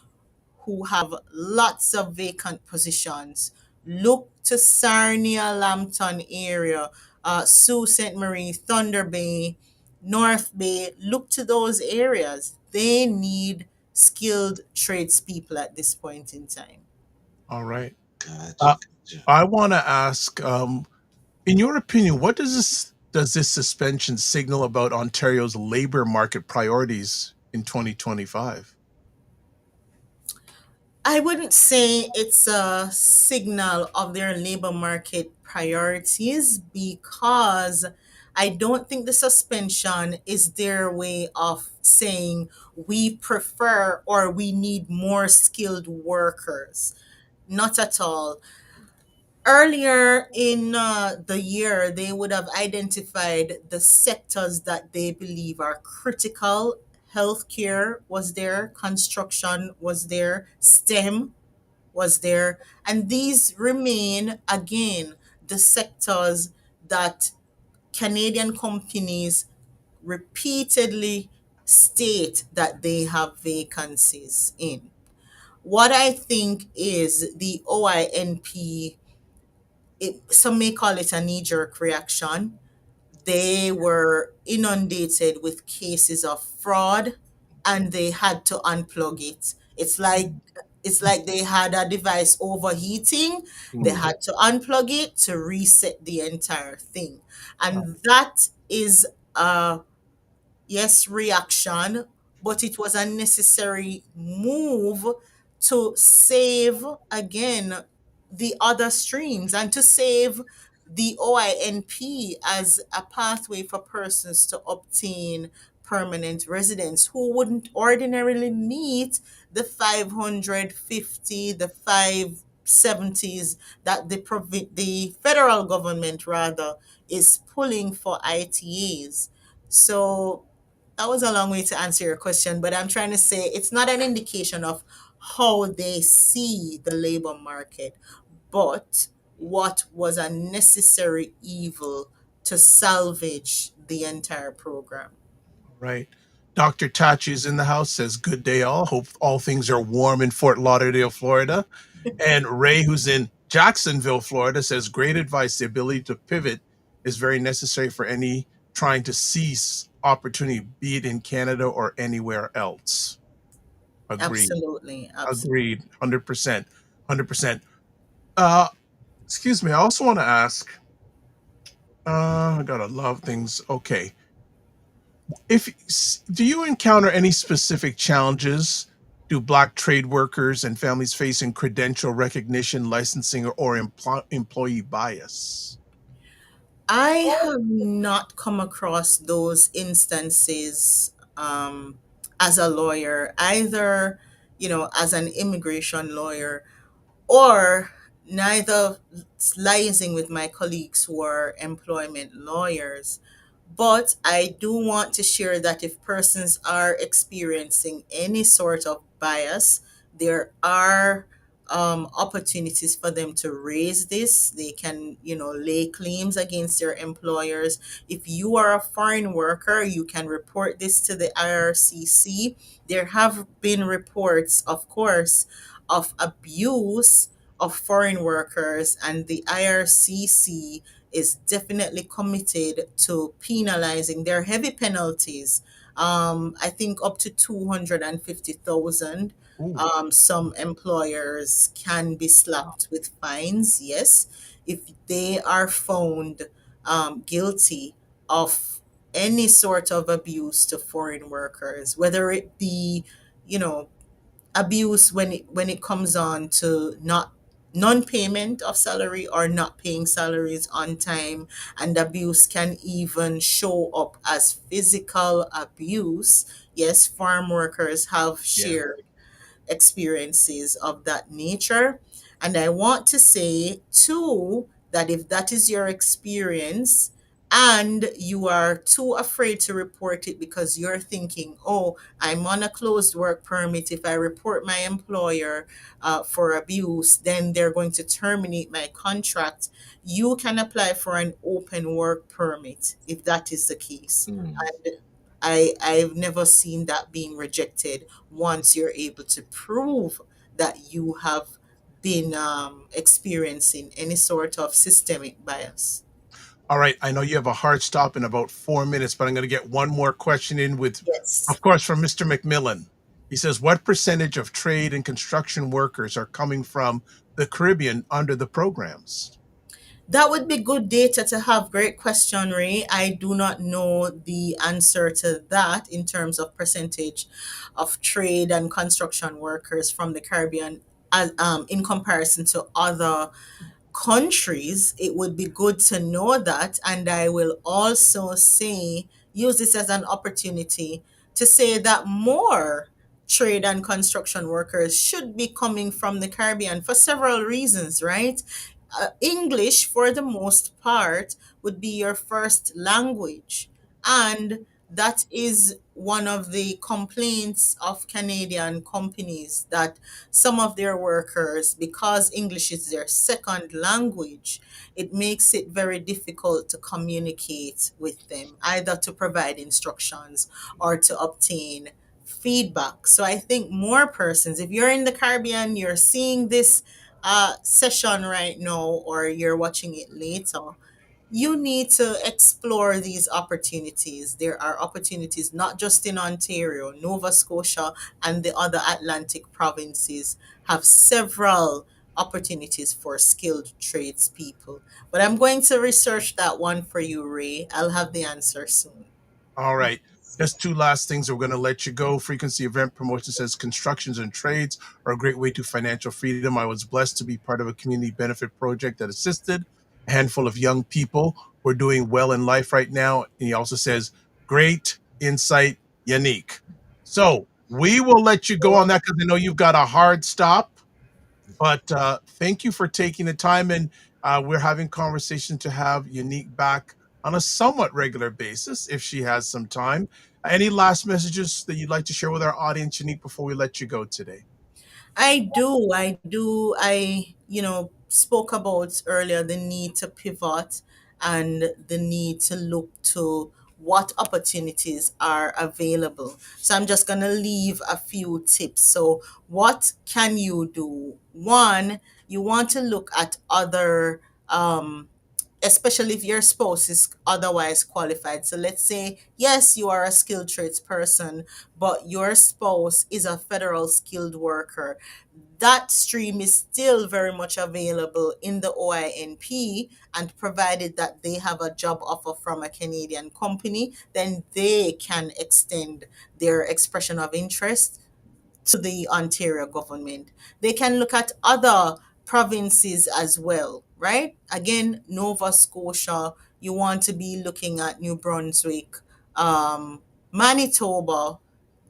who have lots of vacant positions. Look to Sarnia, Lambton area, Sault Ste. Marie, Thunder Bay, North Bay. Look to those areas. They need skilled tradespeople at this point in time. All right. Gotcha. Uh, Gotcha. I want to ask, in your opinion, what does this suspension signal about Ontario's labor market priorities in 2025? I wouldn't say it's a signal of their labor market priorities, because I don't think the suspension is their way of saying we prefer or we need more skilled workers. Not at all. Earlier in the year, they would have identified the sectors that they believe are critical. Healthcare was there, construction was there, STEM was there, and these remain again the sectors that Canadian companies repeatedly state that they have vacancies in. What I think is the OINP, some may call it a knee jerk reaction. They were inundated with cases of fraud and they had to unplug it. It's like they had a device overheating. They Mm. had to unplug it to reset the entire thing. And that is a yes reaction, but it was a necessary move to save again the other streams and to save the OINP as a pathway for persons to obtain permanent residence who wouldn't ordinarily meet the 550, the 570s that the federal government rather is pulling for ITAs. So that was a long way to answer your question, but I'm trying to say it's not an indication of how they see the labor market, but what was a necessary evil to salvage the entire program. Right. Dr. Tachi is in the house, says, "Good day, all. Hope all things are warm in Fort Lauderdale, Florida." And Ray, who's in Jacksonville, Florida, says, "Great advice. The ability to pivot is very necessary for any trying to seize opportunity, be it in Canada or anywhere else." Agreed. Absolutely, absolutely. Agreed. 100%. 100%. Uh, Excuse me. I also want to ask, I got a lot of things. Okay. If do you encounter any specific challenges do black trade workers and families face in credential recognition, licensing, or employee bias? I have not come across those instances as a lawyer, either, as an immigration lawyer or neither liaising with my colleagues who are employment lawyers. But I do want to share that if persons are experiencing any sort of bias, there are opportunities for them to raise this. They can, lay claims against their employers. If you are a foreign worker, you can report this to the IRCC. There have been reports, of course, of abuse of foreign workers, and the IRCC is definitely committed to penalizing. There are heavy penalties. I think up to 250,000. Ooh, Some employers can be slapped with fines, yes, if they are found guilty of any sort of abuse to foreign workers, whether it be, you know, abuse when it comes on to not non-payment of salary or not paying salaries on time, and abuse can even show up as physical abuse. Yes, farm workers have yeah. shared experiences of that nature. And I want to say, too, that if that is your experience and you are too afraid to report it because you're thinking, oh, I'm on a closed work permit. If I report my employer for abuse, then they're going to terminate my contract. You can apply for an open work permit if that is the case. Mm. And I've never seen that being rejected once you're able to prove that you have been experiencing any sort of systemic bias. All right. I know you have a hard stop in about 4 minutes, but I'm going to get one more question in with, Yes. of course, from Mr. McMillan. He says, "What percentage of trade and construction workers are coming from the Caribbean under the programs?" That would be good data to have. Great question, Ray. I do not know the answer to that in terms of percentage of trade and construction workers from the Caribbean as, in comparison to other countries. It would be good to know that. And I will also say, use this as an opportunity to say that more trade and construction workers should be coming from the Caribbean for several reasons, right? English, for the most part, would be your first language. And That is one of the complaints of Canadian companies, that some of their workers, because English is their second language, it makes it very difficult to communicate with them, either to provide instructions or to obtain feedback. So I think more persons, if you're in the Caribbean, you're seeing this session right now, or you're watching it later, you need to explore these opportunities. There are opportunities not just in Ontario, Nova Scotia, and the other Atlantic provinces have several opportunities for skilled tradespeople. But I'm going to research that one for you, Ray. I'll have the answer soon. All right. Just two last things. We're going to let you go. Frequency Event Promotion says constructions and trades are a great way to financial freedom. I was blessed to be part of a community benefit project that assisted a handful of young people who are doing well in life right now. And he also says, great insight, Yanique. So we will let you go on that because I know you've got a hard stop. But thank you for taking the time, and we're having conversation to have Yanique back on a somewhat regular basis if she has some time. Any last messages that you'd like to share with our audience, Yanique, before we let you go today? I spoke about earlier the need to pivot and the need to look to what opportunities are available. So I'm just going to leave a few tips. So, what can you do? One, you want to look at other especially if your spouse is otherwise qualified. So let's say, yes, you are a skilled trades person, but your spouse is a federal skilled worker. That stream is still very much available in the OINP, and provided that they have a job offer from a Canadian company, then they can extend their expression of interest to the Ontario government. They can look at other provinces as well, right? Again, Nova Scotia, you want to be looking at New Brunswick, Manitoba,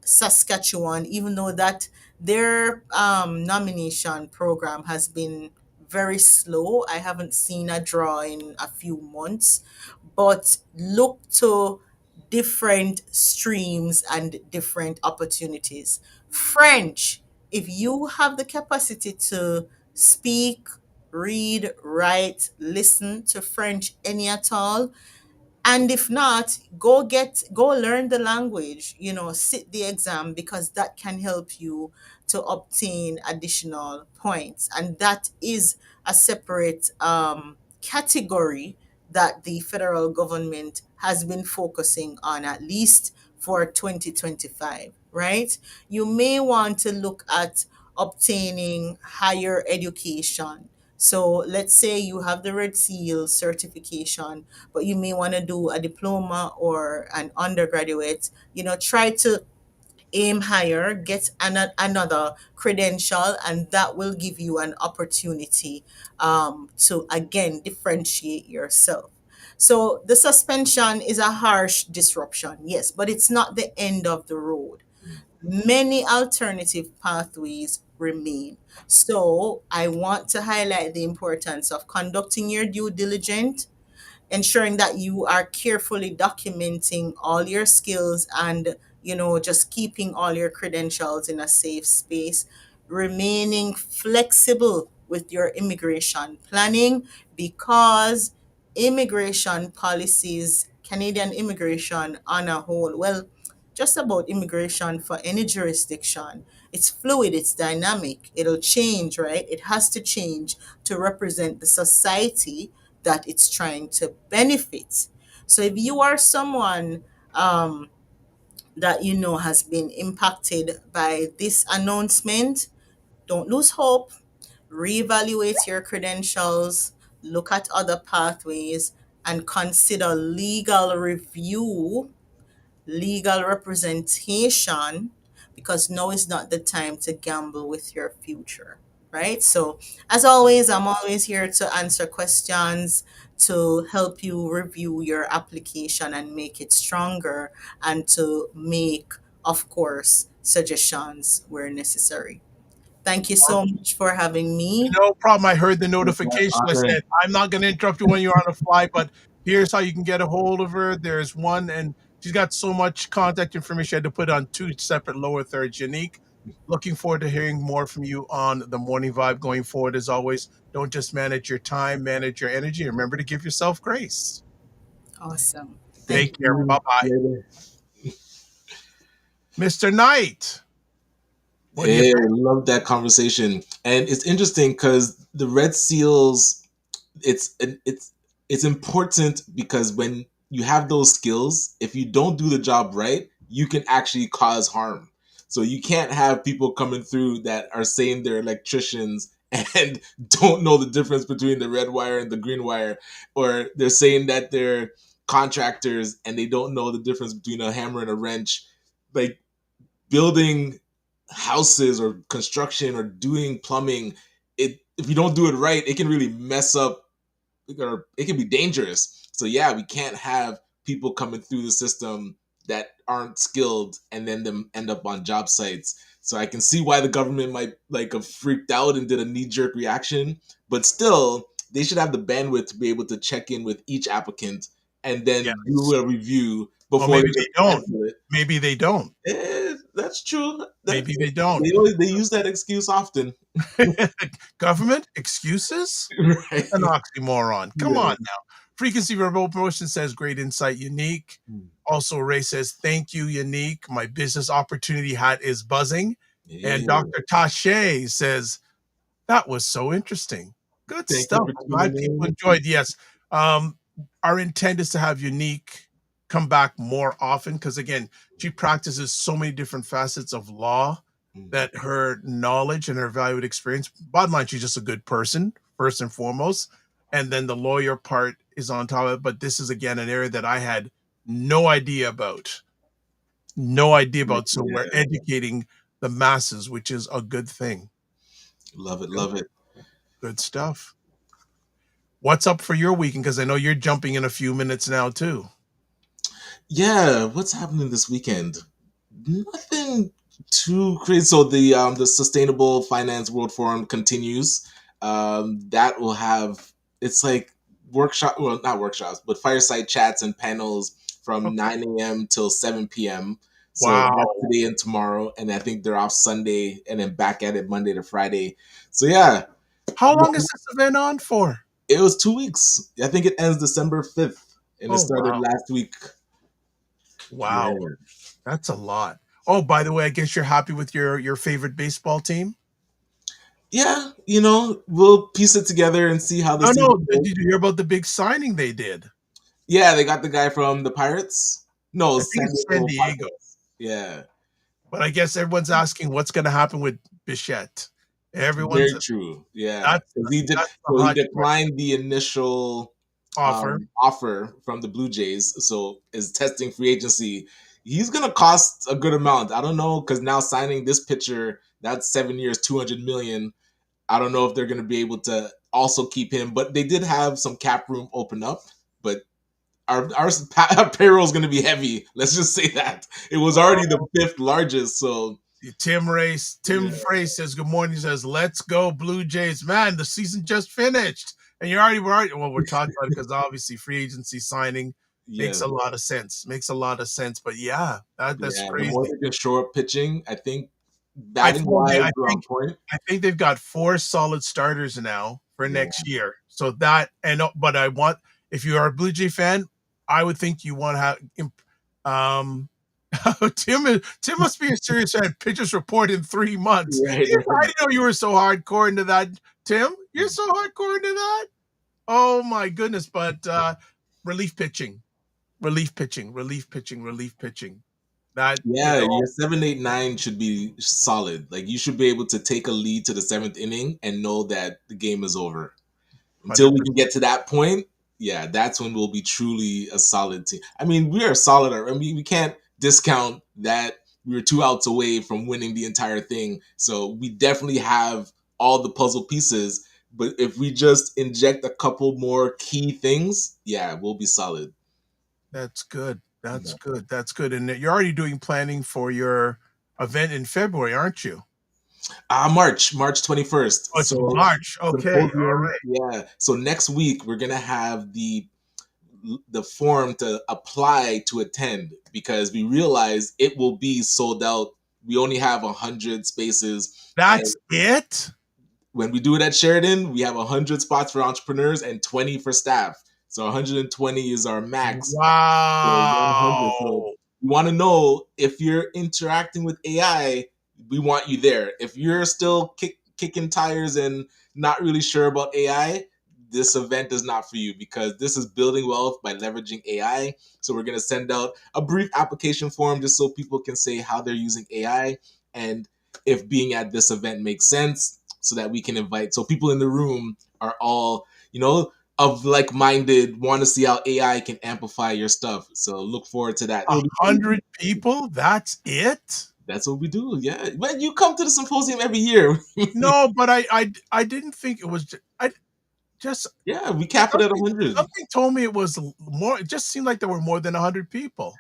Saskatchewan, even though that their nomination program has been very slow. I haven't seen a draw in a few months, but look to different streams and different opportunities. French, if you have the capacity to speak, read, write, listen to French any at all, and if not, go learn the language, sit the exam, because that can help you to obtain additional points, and that is a separate category that the federal government has been focusing on, at least for 2025, right? You may want to look at obtaining higher education. So let's say you have the Red Seal certification, but you may want to do a diploma or an undergraduate. Try to aim higher, get another credential, and that will give you an opportunity to again differentiate yourself. So the suspension is a harsh disruption, yes, but it's not the end of the road. Many alternative pathways remain. So I want to highlight the importance of conducting your due diligence, ensuring that you are carefully documenting all your skills, and just keeping all your credentials in a safe space, remaining flexible with your immigration planning, because immigration policies, Canadian immigration on a whole, well, just about immigration for any jurisdiction, it's fluid, it's dynamic, it'll change, right? It has to change to represent the society that it's trying to benefit. So if you are someone that has been impacted by this announcement, don't lose hope. Reevaluate your credentials, look at other pathways, and consider legal representation, because now is not the time to gamble with your future, right? So, as always, I'm always here to answer questions, to help you review your application and make it stronger, and to make, of course, suggestions where necessary. Thank you so much for having me. No problem. I heard the notification. I said, I'm not going to interrupt you when you're on a fly, but here's how you can get a hold of her. There's one, and she's got so much contact information. I had to put on 2 separate lower thirds. Yanique, looking forward to hearing more from you on the Morning Vibe going forward. As always, don't just manage your time, manage your energy. Remember to give yourself grace. Awesome. Thank Take you. care. Bye bye. Later. Mr. Knight. What do you Hey, think? love that conversation. And it's interesting because the red seals, it's it's it's important because when you have those skills, if you don't do the job right, you can actually cause harm. So you can't have people coming through that are saying they're electricians and don't know the difference between the red wire and the green wire, or they're saying that they're contractors and they don't know the difference between a hammer and a wrench. Like, building houses or construction or doing plumbing, it if you don't do it right, it can really mess up, or it can be dangerous. So yeah, we can't have people coming through the system that aren't skilled and then them end up on job sites. So I can see why the government might like have freaked out and did a knee-jerk reaction, but still they should have the bandwidth to be able to check in with each applicant and then do Yes. a review Well, before maybe they they just don't. cancel it. Maybe they don't. That's true. Maybe they don't. They use that excuse often. Government excuses? Right. An oxymoron. Come Yeah. on now. Frequency Remote Promotion says great insight, Yanique. Also, Ray says, thank you, Yanique. My business opportunity hat is buzzing. Yeah. And Dr. Tache says, that was so interesting. Good Thank you stuff. for I'm glad tuning people in. enjoyed. Yes. Our intent is to have Yanique come back more often because, again, she practices so many different facets of law that her knowledge and her valued experience, bottom line, she's just a good person, first and foremost. And then the lawyer part is on top of it. But this is, again, an area that I had no idea about. No idea about. So we're Yeah. educating the masses, which is a good thing. Love it. Love it. Good stuff. What's up for your weekend? Because I know you're jumping in a few minutes now, too. Yeah. What's happening this weekend? Nothing too crazy. So the Sustainable Finance World Forum continues. That will have, it's like workshop, well, not workshops, but fireside chats and panels from Okay. 9 a.m. till 7 p.m. So Wow. that's today and tomorrow, and I think they're off Sunday and then back at it Monday to Friday. So yeah, How long is this event on for? it was 2 weeks. I think it ends December 5th, and it Oh, started wow. last week. Wow. Yeah. That's a lot. Oh, by the way, I guess you're happy with your favorite baseball team? Yeah, we'll piece it together and see how the No, season no. goes. Did you hear about the big signing they did? Yeah, they got the guy from the Pirates. No, I think San it's San Diego Diego. Padres. Yeah, But I guess everyone's asking what's going to happen with Bichette. Everyone's very true. Yeah, that's 'cause he did. that's the So he hot declined the initial offer. offer from the Blue Jays. So is testing free agency. He's gonna cost a good amount. I don't know, because now signing this pitcher, that's 7 years, 200 million. I don't know if they're gonna be able to also keep him, but they did have some cap room open up. But our payroll is going to be heavy. Let's just say that it was already the fifth largest. So Tim Frey says good morning. He says, "Let's go Blue Jays, man! The season just finished, and we're already well. We're talking about it because obviously free agency signing makes yeah, a lot of sense. Makes a lot of sense. But yeah, that's yeah. The crazy. more they can show up pitching, I think I batting think wise, we're on point. they've got 4 solid starters now for Yeah. next year. So but I want, if you are a Blue Jay fan, I would think you want to have Tim must be a serious fan. Pitchers report in 3 months. Right. I didn't know you were so hardcore into that, Tim. You're so hardcore into that. Oh my goodness! But relief pitching. That Yeah, your 7, 8, 9 should be solid. Like, you should be able to take a lead to the 7th inning and know that the game is over. Until we 100%. can get to that point, yeah, that's when we'll be truly a solid team. I mean, we are solid. I mean, we can't discount that we were 2 outs away from winning the entire thing. So we definitely have all the puzzle pieces. But if we just inject a couple more key things, yeah, we'll be solid. That's good. That's good. And you're already doing planning for your event in February, aren't you? March 21st. Oh, it's March. Okay. All right. Yeah. So next week we're gonna have the the form to apply to attend, because we realize it will be sold out. We only have 100 spaces. That's it? When we do it at Sheridan, we have 100 spots for entrepreneurs and 20 for staff. So 120 is our max. So 100. Wow. So we want to know, if you're interacting with AI, we want you there. If you're still kicking tires and not really sure about AI, this event is not for you, because this is building wealth by leveraging AI. So we're going to send out a brief application form just so people can say how they're using AI and if being at this event makes sense, so that we can invite, so people in the room are all, of like-minded, want to see how AI can amplify your stuff. So look forward to that. 100 people? That's it? That's what we do. Yeah. But you come to the symposium every year. No, but I didn't think it was. I just Yeah, we cap it at 100. Something told me it was more. It just seemed like there were more than 100 people.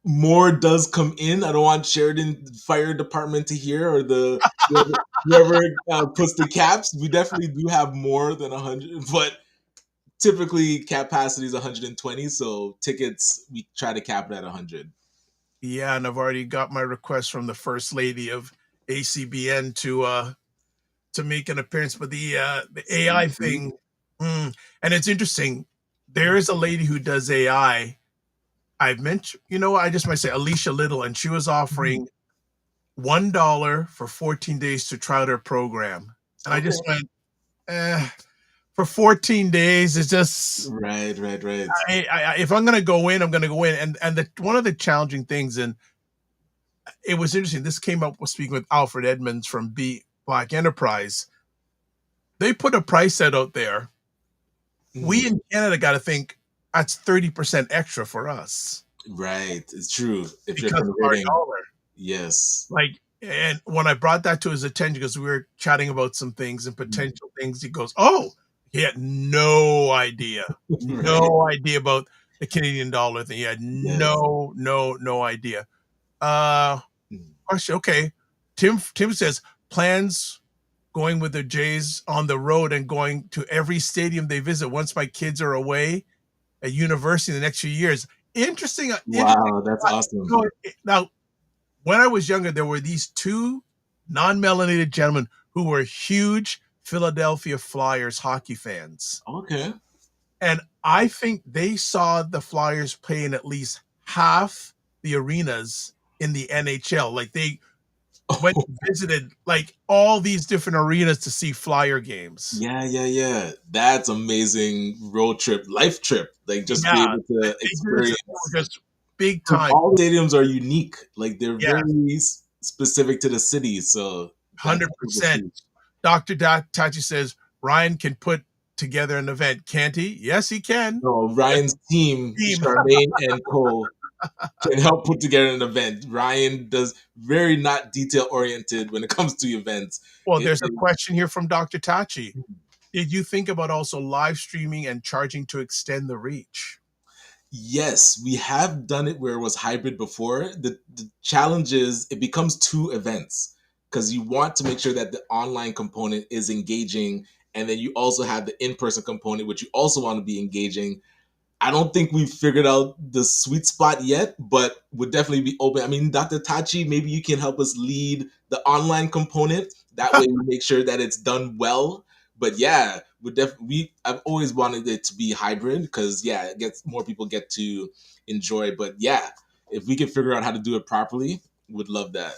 More does come in. I don't want Sheridan Fire Department to hear, or the whoever puts the caps. We definitely do have more than 100, but typically capacity is 120. So tickets, we try to cap it at 100. Yeah, and I've already got my request from the First Lady of ACBN to make an appearance. But the AI thing, and it's interesting. There is a lady who does AI. I've mentioned, I just might say Alicia Little, and she was offering $1 for 14 days to try out her program. And I just went, for 14 days, it's just right. If I'm going to go in, I'm going to go in. And one of the challenging things, and it was interesting, this came up with speaking with Alfred Edmonds from Black Enterprise. They put a price set out there. We in Canada got to think, that's 30% extra for us. Right. It's true. If because you're converting, of our dollar. Yes. And when I brought that to his attention, because we were chatting about some things and potential things, he goes, "Oh, he had no idea, no idea about the Canadian dollar thing. He had no idea." Question. Okay. Tim says plans going with the Jays on the road and going to every stadium they visit once my kids are away at university in the next few years. Interesting. Wow, that's awesome. Now, when I was younger, there were these two non-melanated gentlemen who were huge Philadelphia Flyers hockey fans. Okay. And I think they saw the Flyers play in at least half the arenas in the NHL. Like they went and visited like all these different arenas to see Flyer games. Yeah. That's amazing road trip, life trip. Like just be able to experience. Just big time. All the stadiums are unique. Like they're very specific to the city. So 100%. Dr. Tachi says Ryan can put together an event, can't he? Yes, he can. No, Ryan's team, Charmaine and Co, can help put together an event. Ryan does very not detail oriented when it comes to events. Well, there's a question here from Dr. Tachi. Did you think about also live streaming and charging to extend the reach? Yes, we have done it where it was hybrid before. The challenge is it becomes two events, because you want to make sure that the online component is engaging, and then you also have the in-person component, which you also want to be engaging. I don't think we've figured out the sweet spot yet, but would definitely be open. I mean, Dr. Tachi, maybe you can help us lead the online component. That way we make sure that it's done well. But yeah, I've always wanted it to be hybrid, because it gets more people get to enjoy. But yeah, if we can figure out how to do it properly, would love that.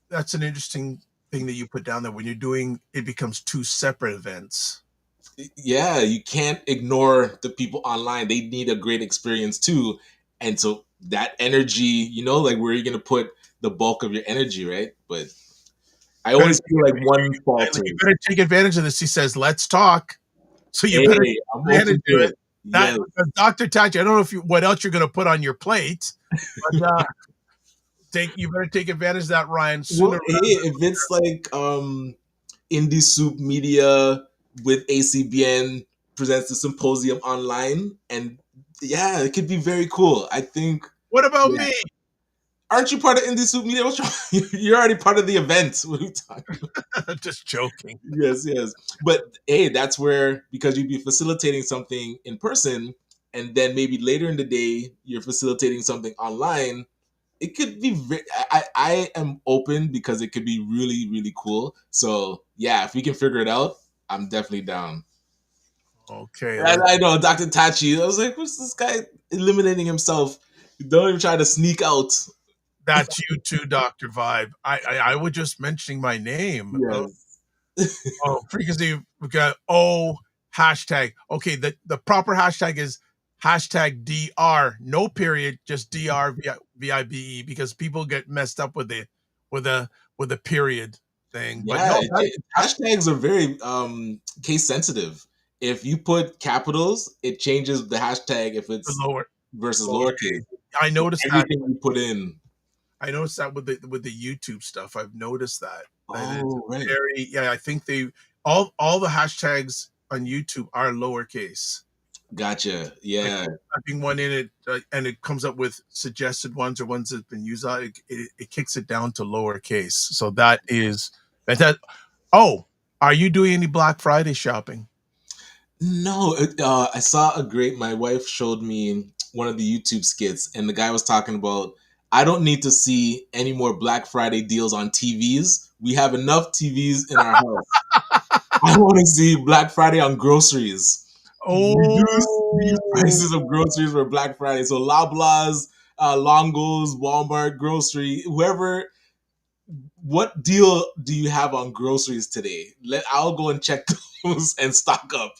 That's an interesting thing that you put down there. When you're doing, it becomes two separate events. Yeah, you can't ignore the people online. They need a great experience too. And so that energy, like where you're going to put the bulk of your energy, right? But I always feel like one falters. You better take advantage of this. He says, let's talk. So you better take advantage of it. Yes. Dr. Tachi, I don't know what else you're going to put on your plate, but you better take advantage of that, Ryan. Well, if it's like Indie Soup Media with ACBN presents the symposium online, and it could be very cool. I think. What about me? Aren't you part of Indie Soup Media? You're already part of the event. What are you talking about? Just joking. Yes. But hey, that's where, because you'd be facilitating something in person, and then maybe later in the day you're facilitating something online, it could be I am open because it could be really, really cool. So yeah, if we can figure it out, I'm definitely down. Okay, I know Dr. Tachi. I was like, what's this guy eliminating himself? Don't even try to sneak out. that's you too, Dr. Vibe. I was just mentioning my name. Yes. Frequency, we got hashtag. Okay, the proper hashtag is hashtag DR, no period, just DR VIBE, because people get messed up with with the with the period thing. But Yeah, no, hashtags are very case sensitive. If you put capitals, it changes the hashtag if the it's lower versus lowercase. lowercase. I So noticed that. everything you put in. I noticed that with the YouTube stuff. I've noticed that it's Oh, right. very, yeah. I think all the hashtags on YouTube are lowercase. Gotcha. Like Yeah. typing one in it, and it comes up with suggested ones or ones that's been used on it kicks it down to lowercase. So that is that. Oh, are you doing any Black Friday shopping? No, I saw a great. My wife showed me one of the YouTube skits, and the guy was talking about, I don't need to see any more Black Friday deals on TVs. We have enough TVs in our house. I want to see Black Friday on groceries. Reduce these Oh, prices of groceries for Black Friday. So Loblaws, Longo's, Walmart, grocery, whoever. What deal do you have on groceries today? I'll go and check those and stock up.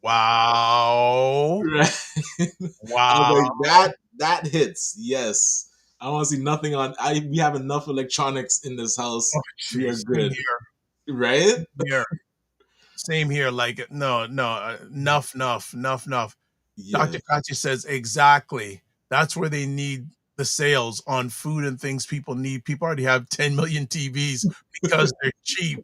wow, Right. I was wow. like, that hits. Yes. I don't want to see nothing on. We have enough electronics in this Oh, house. We are jeez, same good. here, Right? here, same here. Like no, no, enough. Dr. Yes. Kachi says exactly. That's where they need the sales on food and things people need. People already have 10 million TVs because they're cheap.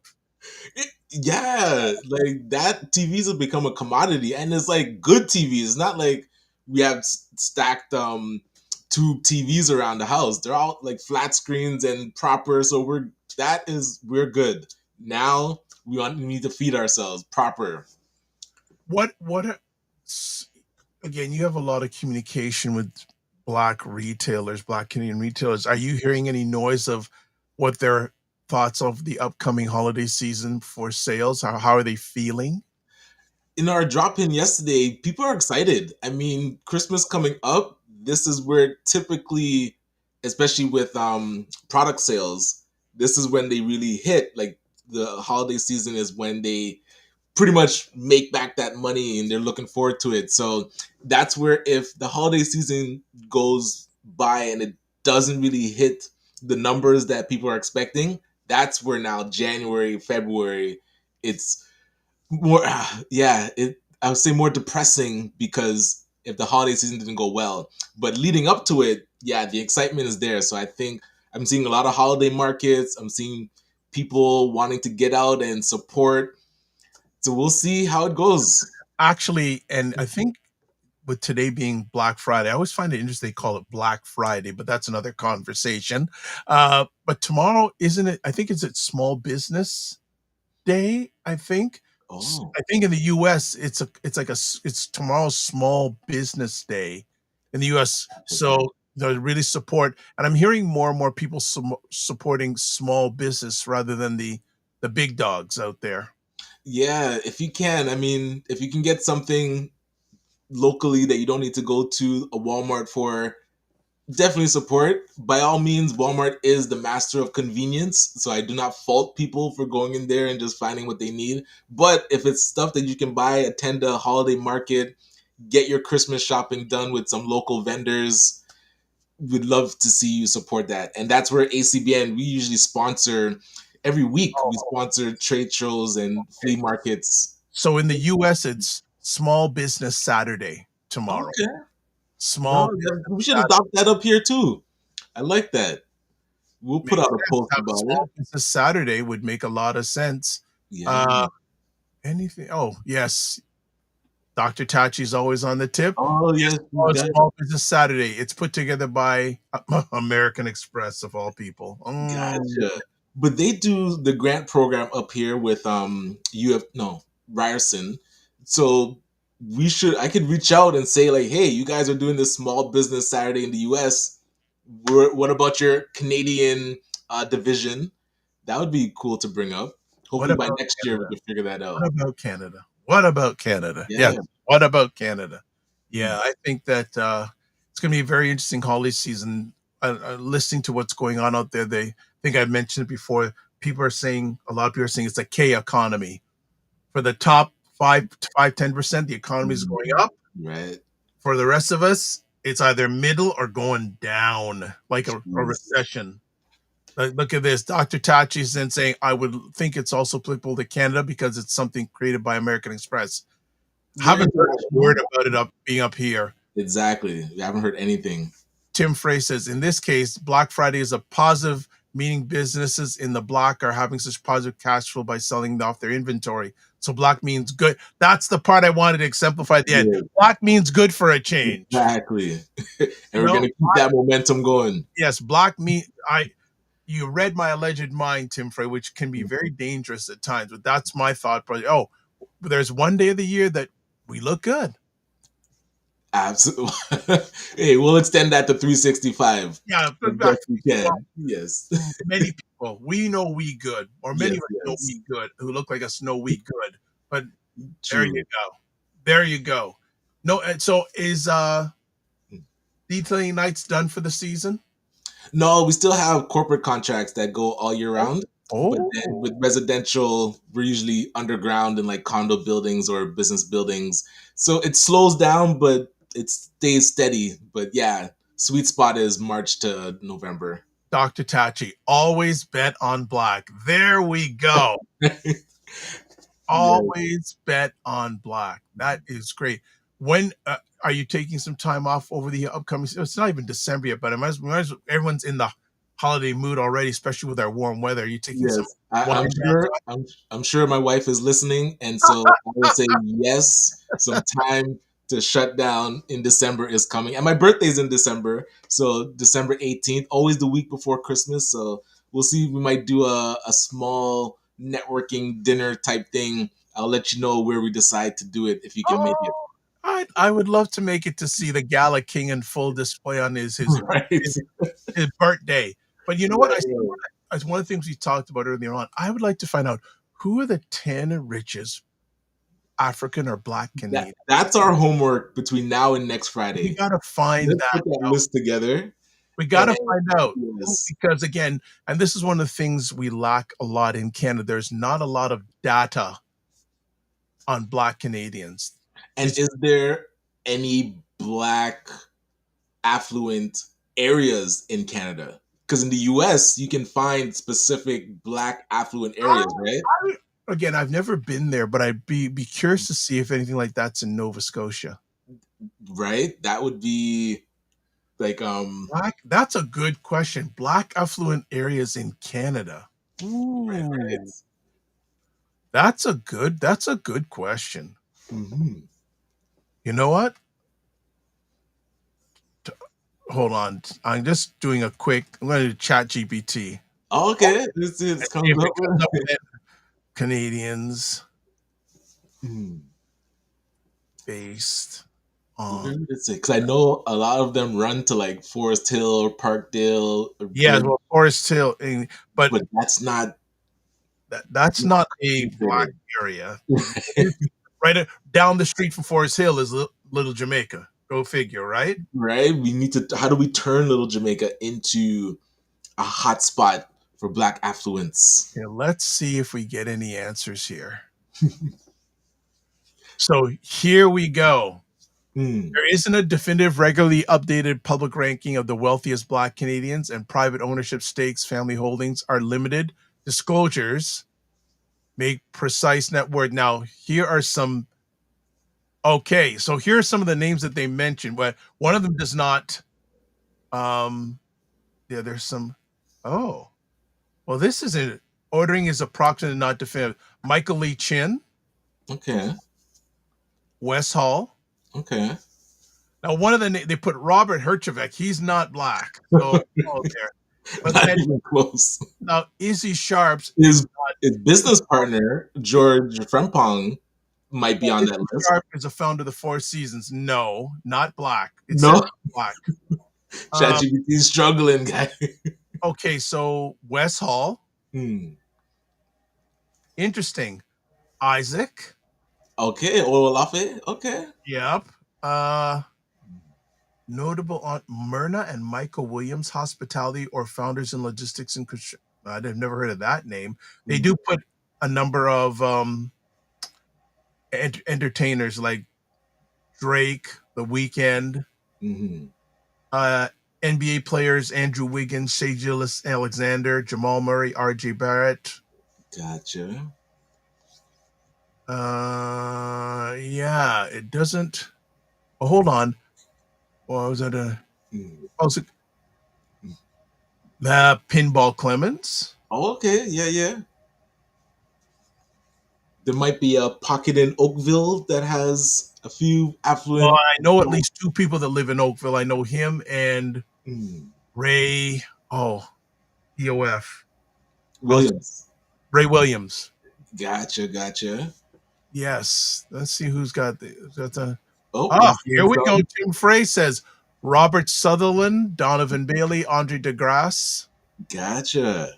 Yeah, like that TVs have become a commodity, and it's like good TVs. It's not like we have stacked tube TVs around the house. They're all like flat screens and proper. So we're good. Now we need to feed ourselves proper. What again, you have a lot of communication with black retailers, black Canadian retailers. Are you hearing any noise of what their thoughts of the upcoming holiday season for sales? How are they feeling? In our drop in yesterday, people are excited. I mean, Christmas coming up, this is where typically, especially with product sales, this is when they really hit. Like the holiday season is when they pretty much make back that money and they're looking forward to it. So that's where if the holiday season goes by and it doesn't really hit the numbers that people are expecting, that's where now January, February, it's more yeah, I would say more depressing because if the holiday season didn't go well. But leading up to it, yeah, the excitement is there. So I think I'm seeing a lot of holiday markets. I'm seeing people wanting to get out and support. So we'll see how it goes. Actually, and I think with today being Black Friday, I always find it interesting they call it Black Friday, but that's another conversation. But tomorrow, isn't it? I think it's Small Business Day. I think. Oh, I think in the U.S. it's tomorrow's Small Business Day in the U.S. okay. So they really support, and I'm hearing more and more people supporting small business rather than the big dogs out there. Yeah, if you can, I mean, if you can get something locally that you don't need to go to a Walmart for, definitely support. By all means, Walmart is the master of convenience, so I do not fault people for going in there and just finding what they need. But if it's stuff that you can buy, attend a holiday market, get your Christmas shopping done with some local vendors, we'd love to see you support that. And that's where ACBN, we usually sponsor every week. We Oh, sponsor trade shows and flea okay. markets. So in the U.S., it's Small Business Saturday tomorrow. Okay. Small No, Business we should Saturday adopt that up here too. I like that. We'll put makes out a sense. post Have a about it. Small Business Saturday would make a lot of sense. Yeah. Uh, anything? Oh, yes. Dr. Tachi's always on the tip. Oh Yes, yes, you tomorrow's got Small Business Saturday. It's put together by American Express of all people. gotcha. But they do the grant program up here with UF no Ryerson. So I could reach out and say like, hey, you guys are doing this small business Saturday in the US. What about your Canadian division? That would be cool to bring up. What Hopefully by about next year we Canada? can figure that What out. about Canada? What about Canada? Yeah. Yes. What about Canada? Hmm. Yeah, I think that it's going to be a very interesting holiday season. Listening to what's going on out there, they think I mentioned it before. People are saying, a lot of people are saying it's a K economy. For the top 10%, the economy is going up. Right. For the rest of us, it's either middle or going down, like a recession. Look at this. Dr. Tachi is then saying, I would think it's also applicable to Canada because it's something created by American Express. Haven't heard a word about it being up here. Exactly. We haven't heard anything. Tim Frey says, in this case, Black Friday is a positive, meaning businesses in the black are having such positive cash flow by selling off their inventory. So black means good. That's the part I wanted to exemplify at the end. Yeah. Black means good for a change. Exactly. And we're going to keep that momentum going. Yes, black mean you read my alleged mind, Tim Frey, which can be very dangerous at times, but that's my thought. Probably, there's one day of the year that we look good. Absolutely. Hey, we'll extend that to 365. Yeah, we can. Yes. Many people, we know we good, or many of us know we good, who look like us know we good. But there you go. There you go. No, so is detailing nights done for the season? No, we still have corporate contracts that go all year round. But then with residential, we're usually underground in like condo buildings or business buildings. So it slows down, but it stays steady. But yeah, sweet spot is March to November. Dr. Tachi, always bet on black. There we go. Always bet on black. That is great. When are you taking some time off over the upcoming? It's not even December yet, but everyone's in the holiday mood already, especially with our warm weather. Are you taking some? I'm sure my wife is listening, and so I would say yes. Some time to shut down in December is coming, and my birthday's in December, so December 18th, always the week before Christmas. So we'll see. We might do a small networking dinner type thing. I'll let you know where we decide to do it if you can make it. I would love to make it to see the Gala King in full display on his birthday. But you know what? As one of the things we talked about earlier on, I would like to find out who are the 10 richest African or Black Canadians. That's our homework between now and next Friday. We got to find that list together. We got to find out because, again, and this is one of the things we lack a lot in Canada. There's not a lot of data on Black Canadians. And is there any Black affluent areas in Canada? Because in the US, you can find specific Black affluent areas, right? Again, I've never been there, but I'd be curious to see if anything like that's in Nova Scotia. Right? That would be like Black. That's a good question. Black affluent areas in Canada. Ooh. Right. That's a good question. Mm-hmm. You know what? Hold on. I'm just doing a quick. I'm going to chat GPT. Oh, okay. It comes up with Canadians based on. Because I know a lot of them run to like Forest Hill or Parkdale. Well, Forest Hill, but that's not. That's not a Black area. Right down the street from Forest Hill is Little Jamaica. Go figure, right? Right. We need to. How do we turn Little Jamaica into a hot spot for Black affluence? Yeah, let's see if we get any answers here. So here we go. There isn't a definitive, regularly updated public ranking of the wealthiest Black Canadians, and private ownership stakes, family holdings are limited. Disclosures make precise net worth. Now, here are some. Okay, so here are some of the names that they mentioned. But one of them does not. There's some. Oh, well, this isn't. Ordering is approximate, not definitive. Michael Lee Chin. Okay. Wes Hall. Okay. Now, one of they put Robert Herjavec. He's not Black. So there. But not even close. Now, Izzy Sharps his business partner George Frempong might be on that list. Sharp is a founder of the Four Seasons. No, not black. It says No, black. ChatGPT is struggling, guy. Okay, so Wes Hall. Hmm. Interesting. Isaac. Okay, Olalafe. Okay. Yep. Notable Aunt Myrna and Michael Williams Hospitality or Founders in Logistics and I've never heard of that name. They do put a number of entertainers like Drake, The Weeknd, Mm-hmm. NBA players Andrew Wiggins, Shai Gilgeous-Alexander, Jamal Murray, R.J. Barrett. Gotcha. Yeah, it doesn't. Oh, hold on. Well, was that also Pinball Clemens? Oh, okay. Yeah, yeah. There might be a pocket in Oakville that has a few affluent. Well, I know at least two people that live in Oakville. I know him and Ray. Oh, EOF Williams. Ray Williams. Gotcha. Yes. Let's see who's got the. Oh, Here we go. Tim Frey says Robert Sutherland, Donovan Bailey, Andre DeGrasse. Gotcha.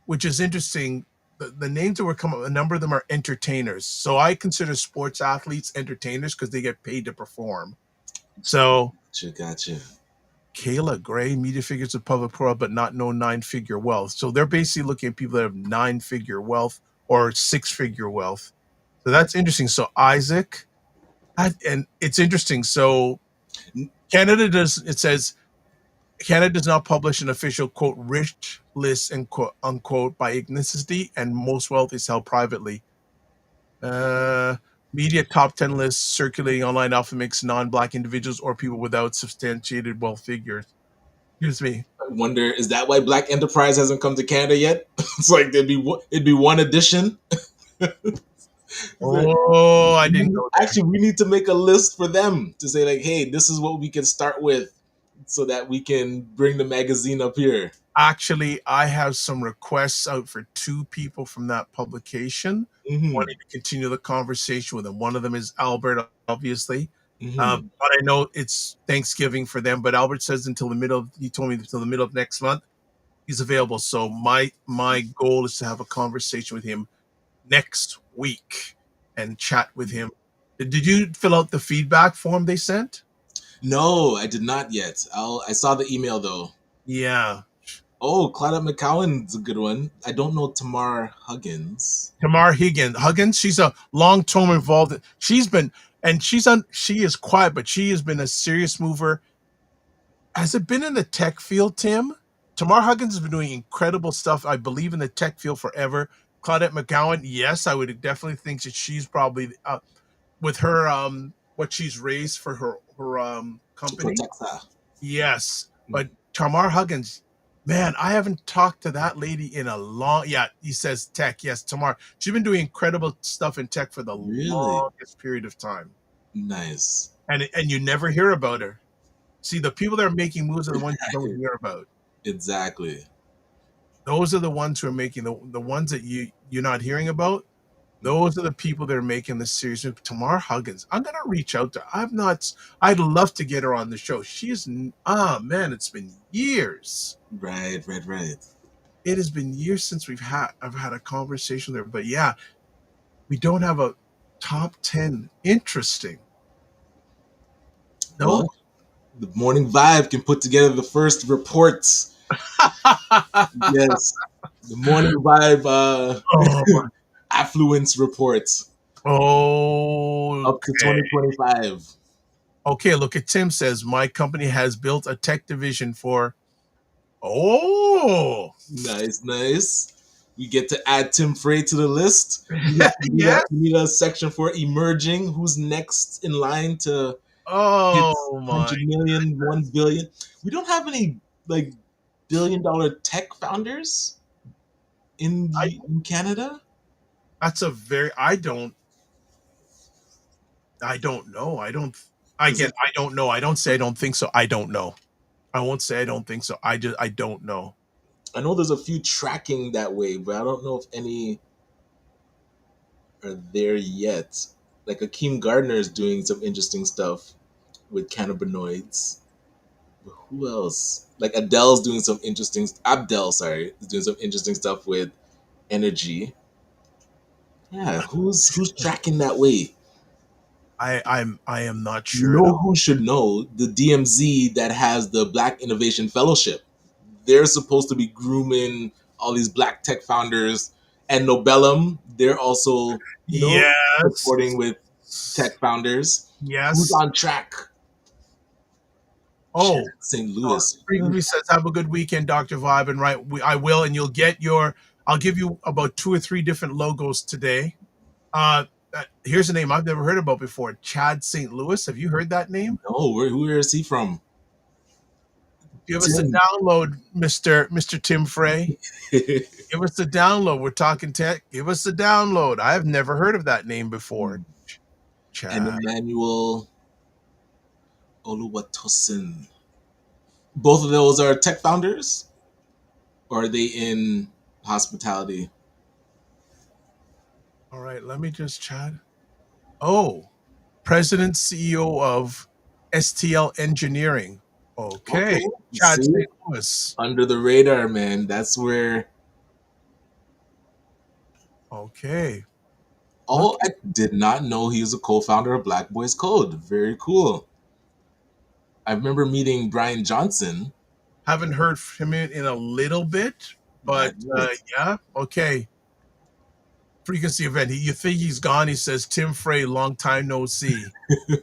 Which is interesting. The names that were coming up, a number of them are entertainers. So I consider sports athletes entertainers because they get paid to perform. So Gotcha. Kayla Gray, media figures of public pro, but not no 9-figure wealth. So they're basically looking at people that have 9-figure wealth or 6-figure wealth. So that's interesting. So Isaac, and it's interesting. So Canada does not publish an official quote rich list and quote unquote by ethnicity, and most wealth is held privately. Media top 10 lists circulating online often makes non-black individuals or people without substantiated wealth figures. Excuse me. I wonder, is that why Black Enterprise hasn't come to Canada yet? It's like it'd be one edition. Oh, I didn't know that. Actually, we need to make a list for them to say like, hey, this is what we can start with, so that we can bring the magazine up here. Actually, I have some requests out for 2 people from that publication wanting to continue the conversation with them. One of them is Albert, obviously. But I know it's Thanksgiving for them, but Albert says he told me until the middle of next month he's available. So my goal is to have a conversation with him next week and chat with him. Did you fill out the feedback form they sent? No, I did not yet. I saw the email though. Yeah. Oh, Claudette McCowan's a good one. I don't know Tamar Huggins. Huggins, she's a long-term involved. She is quiet, but she has been a serious mover. Has it been in the tech field, Tim? Tamar Huggins has been doing incredible stuff, I believe, in the tech field forever. Claudette McCowan, yes, I would definitely think that she's probably with her what she's raised for her company. Protexa. Yes, but Tamar Huggins, man, I haven't talked to that lady in a long. Yeah, he says tech. Yes, Tamar. She's been doing incredible stuff in tech for the longest period of time. Nice. And you never hear about her. See, the people that are making moves are the ones you don't hear about. Exactly. Those are the ones who are making the ones that you're not hearing about. Those are the people that are making this series. Tamar Huggins, I'm gonna reach out to her. I'd love to get her on the show. She's man, it's been years. Right. It has been years since I've had a conversation with her. But yeah, we don't have a top 10. Interesting. No. Well, the Morning Vibe can put together the first reports. Yes. The Morning Vibe affluence reports. Oh, up to 2025. Okay, look at Tim says my company has built a tech division for. Oh, Nice. We get to add Tim Frey to the list. Yeah. We need a section for emerging. Who's next in line to my 100 million, 1 billion? We don't have any like billion-dollar tech founders in Canada. That's a very. I don't know. I don't know. I don't say I don't think so. I don't know. I won't say I don't think so. I don't know. I know there's a few tracking that way, but I don't know if any are there yet. Like Akeem Gardner is doing some interesting stuff with cannabinoids. But who else? Like Adele's doing some interesting. Abdel, sorry, is doing some interesting stuff with energy. Yeah, who's tracking that way? I am not You sure at know all. who should know? The DMZ that has the Black Innovation Fellowship. They're supposed to be grooming all these Black tech founders, and Nobellum. They're also, Yes. supporting with tech founders. Who's Yes. on track? Chad Oh, St. Louis. Frequency says, "Have a good weekend, Dr. Vibe." And right, I will, and you'll get your. I'll give you about 2 or 3 different logos today. Here's a name I've never heard about before: Chad St. Louis. Have you heard that name? No, where is he from? Give us a Tim. download, Mister Tim Frey. Give us a download. We're talking tech. Give us a download. I have never heard of that name before. And Chad. Emmanuel Oluwatosin. Both of those are tech founders, or are they in hospitality? All right, let me just chat. Oh, President CEO of STL Engineering. Okay, Okay, Chad see, St. Louis. under the radar, man. That's where. Okay, Oh, look, I did not know he was a co-founder of Black Boys Code. Very cool. I remember meeting Brian Johnson. haven't heard from him in a little bit, but Not yet. yeah, okay. Frequency event. You think he's gone? He says, "Tim Frey, long time no see."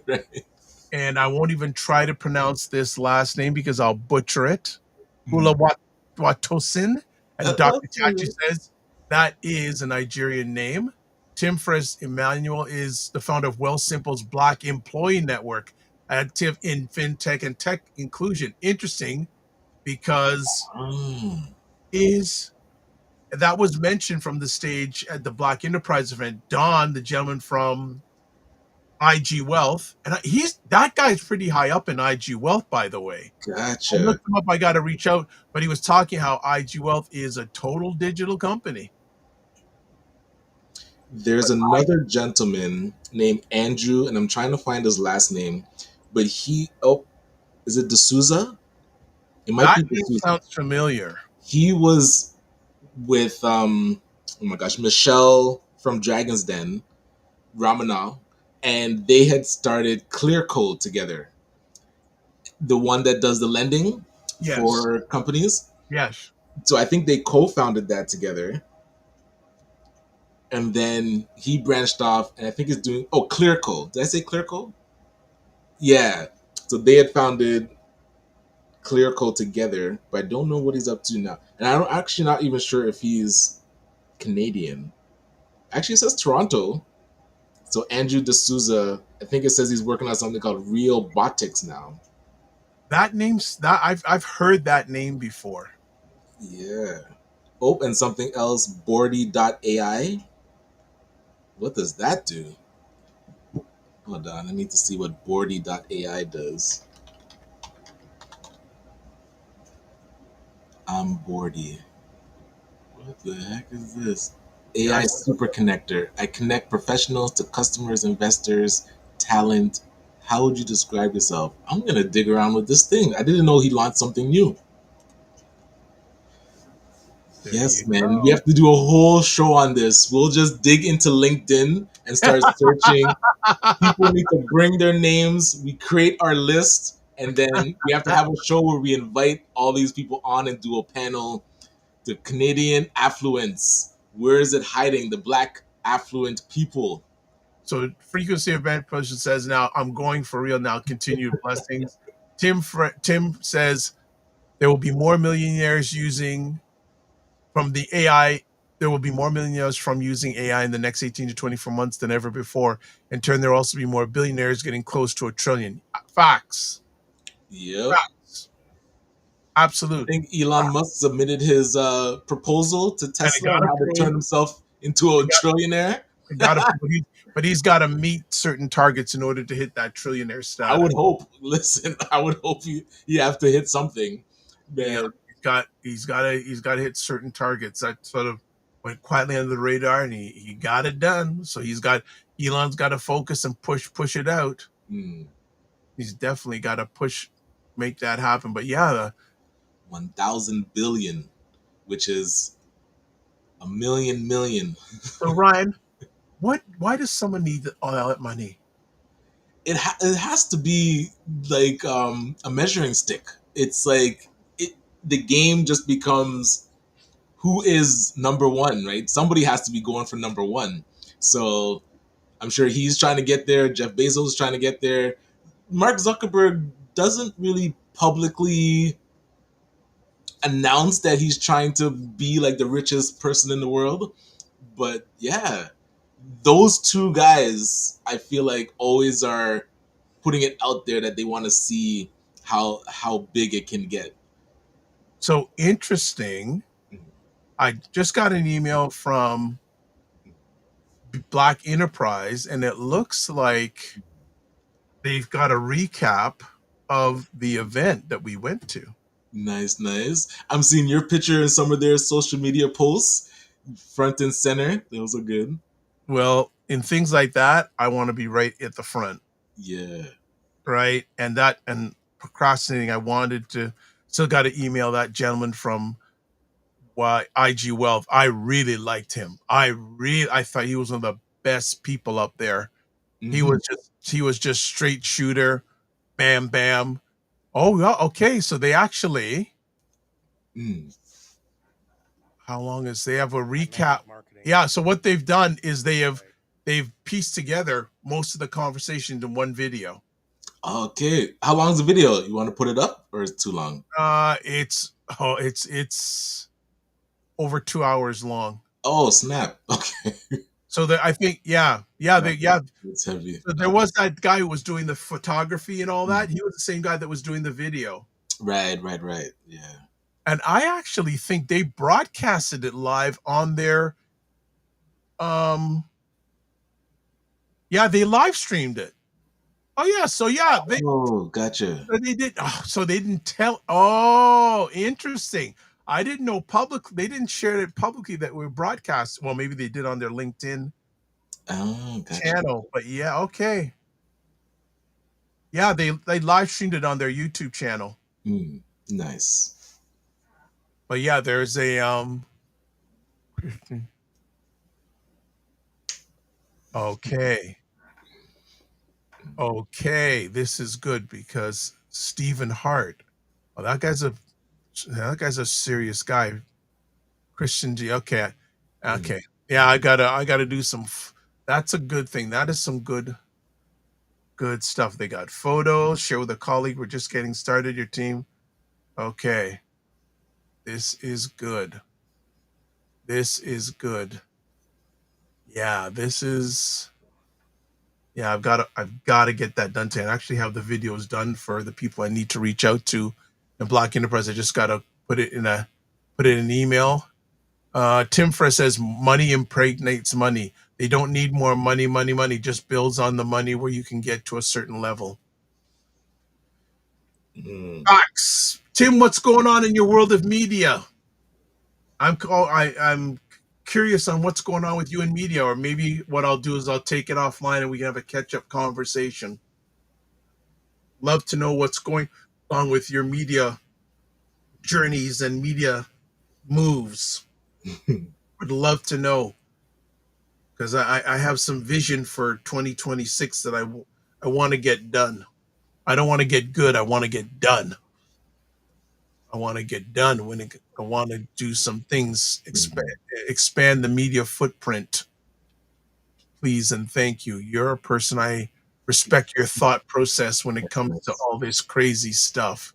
Right. And I won't even try to pronounce this last name because I'll butcher it. Hmm. Watosin. And Dr. That's Chachi right. says that is a Nigerian name. Tim Fres Emmanuel is the founder of Well Simple's Black Employee Network, active in fintech and tech inclusion. Interesting because Mm, is that was mentioned from the stage at the Black Enterprise event. Don, the gentleman from IG Wealth, and he's that guy's pretty high up in IG Wealth, by the way. I gotcha. looked him up. I got to reach out, but he was talking how IG Wealth is a total digital company. There's But another gentleman named Andrew, and I'm trying to find his last name, but is it D'Souza? It might that be name D'Souza. sounds familiar. He was with oh my gosh, Michelle from Dragon's Den, Ramana, and they had started Clear Code together, the one that does the lending Yes, for companies. yes. So I think they co-founded that together, and then he branched off, and I think he's doing Clear Code. Did I say Clear Code? Yeah. So they had founded Clear Code together, but I don't know what he's up to now, and I'm actually not even sure if he's Canadian. Actually, it says Toronto. So Andrew D'Souza, I think it says he's working on something called Real Botics now. That name's that I've heard that name before. Yeah. Oh, and something else, Bordy.ai. What does that do? Hold on, I need to see what Bordy.ai does. I'm Bordy. What the heck is this? Yeah, AI super connector. I connect professionals to customers, investors, talent. How would you describe yourself? I'm gonna dig around with this thing. I didn't know he launched something new. there you Yes, man. We go. have to do a whole show on this. We'll just dig into LinkedIn and start searching. People need to bring their names. We create our list, and then we have to have a show where we invite all these people on and do a panel. The Canadian affluence. Where is it hiding? The black affluent people. So frequency event person says now I'm going for real now. Continued blessings. Tim says there will be more millionaires using from the AI. There will be more millionaires from using AI in the next 18 to 24 months than ever before. In turn, there will also be more billionaires getting close to a trillion. Facts. Yep. Facts. I Absolute. think Elon Musk submitted his proposal to And it Tesla got on how to turn approved. himself into a It got, trillionaire. it got approved. But he's got to meet certain targets in order to hit that trillionaire I status. would hope. Listen, I would hope you have to hit something, Yeah, man. he's got to hit certain targets that sort of went quietly under the radar, and he got it done. So Elon's got to focus and push it out. Mm. He's definitely got to make that happen. But yeah, 1,000 billion, which is a million. so Ryan, why does someone need all that money? It has to be like a measuring stick. It's like the game just becomes who is number one, right? Somebody has to be going for number one. So I'm sure he's trying to get there. Jeff Bezos is trying to get there. Mark Zuckerberg doesn't really publicly announce that he's trying to be like the richest person in the world. But yeah, those two guys, I feel like always are putting it out there that they want to see how big it can get. So interesting. I just got an email from Black Enterprise, and it looks like they've got a recap of the event that we went to. Nice. I'm seeing your picture in some of their social media posts, front and center. Those are good. Well, in things like that, I want to be right at the front. Yeah. Right. And procrastinating, I wanted to still got to email that gentleman from IG Wealth. I really liked him. I thought he was one of the best people up there. Mm-hmm. He was just straight shooter, bam, bam. Oh, yeah, okay. So they actually, how long is they have a recap? Yeah. So what they've done is they've pieced together most of the conversation in one video. Okay. How long is the video? You want to put it up, or is it too long? It's over 2 hours long. Oh, snap. Okay. So I think, yeah. It's heavy. So there was that guy who was doing the photography and all that. He was the same guy that was doing the video. Right. Yeah. And I actually think they broadcasted it live on their, they live streamed it. Oh yeah, so yeah, gotcha. So they did. Oh, so they didn't tell. Oh, interesting. I didn't know they didn't share it publicly that we broadcast. Well, maybe they did on their LinkedIn channel. But yeah, okay. Yeah, they live streamed it on their YouTube channel. Nice. But yeah, there's a Okay, this is good because Stephen Hart. Well, that guy's a serious guy. Christian G. Okay. Yeah, I gotta do some. That's a good thing. That is some good stuff. They got photos. Share with a colleague. We're just getting started. Your team. Okay. This is good. Yeah, Yeah, I've got to get that done today. I actually have the videos done for the people I need to reach out to. In Black Enterprise, I just got to put it in an email. Tim Fresh says money impregnates money. They don't need more money. Just builds on the money where you can get to a certain level. Fox, Tim, what's going on in your world of media? I'm curious on what's going on with you in media, or maybe what I'll do is I'll take it offline and we can have a catch-up conversation. Love to know what's going on with your media journeys and media moves. Would love to know, because I have some vision for 2026 that I want to get done. I don't want to get good. I want to get done. I want to get done I want to do some things, expand the media footprint. Please and thank you. You're a person I respect your thought process when it comes to all this crazy stuff.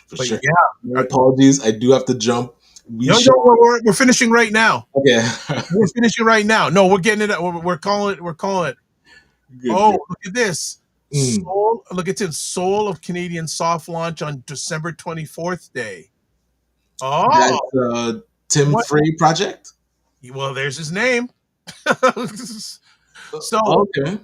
For sure. Yeah. My apologies. I do have to jump. We're finishing right now. Okay. We're finishing right now. No, we're getting it. We're calling it. Good, look at this. Look at this. Soul of Canadian soft launch on December 24th day. That's Tim Frey project? Well, there's his name. So okay.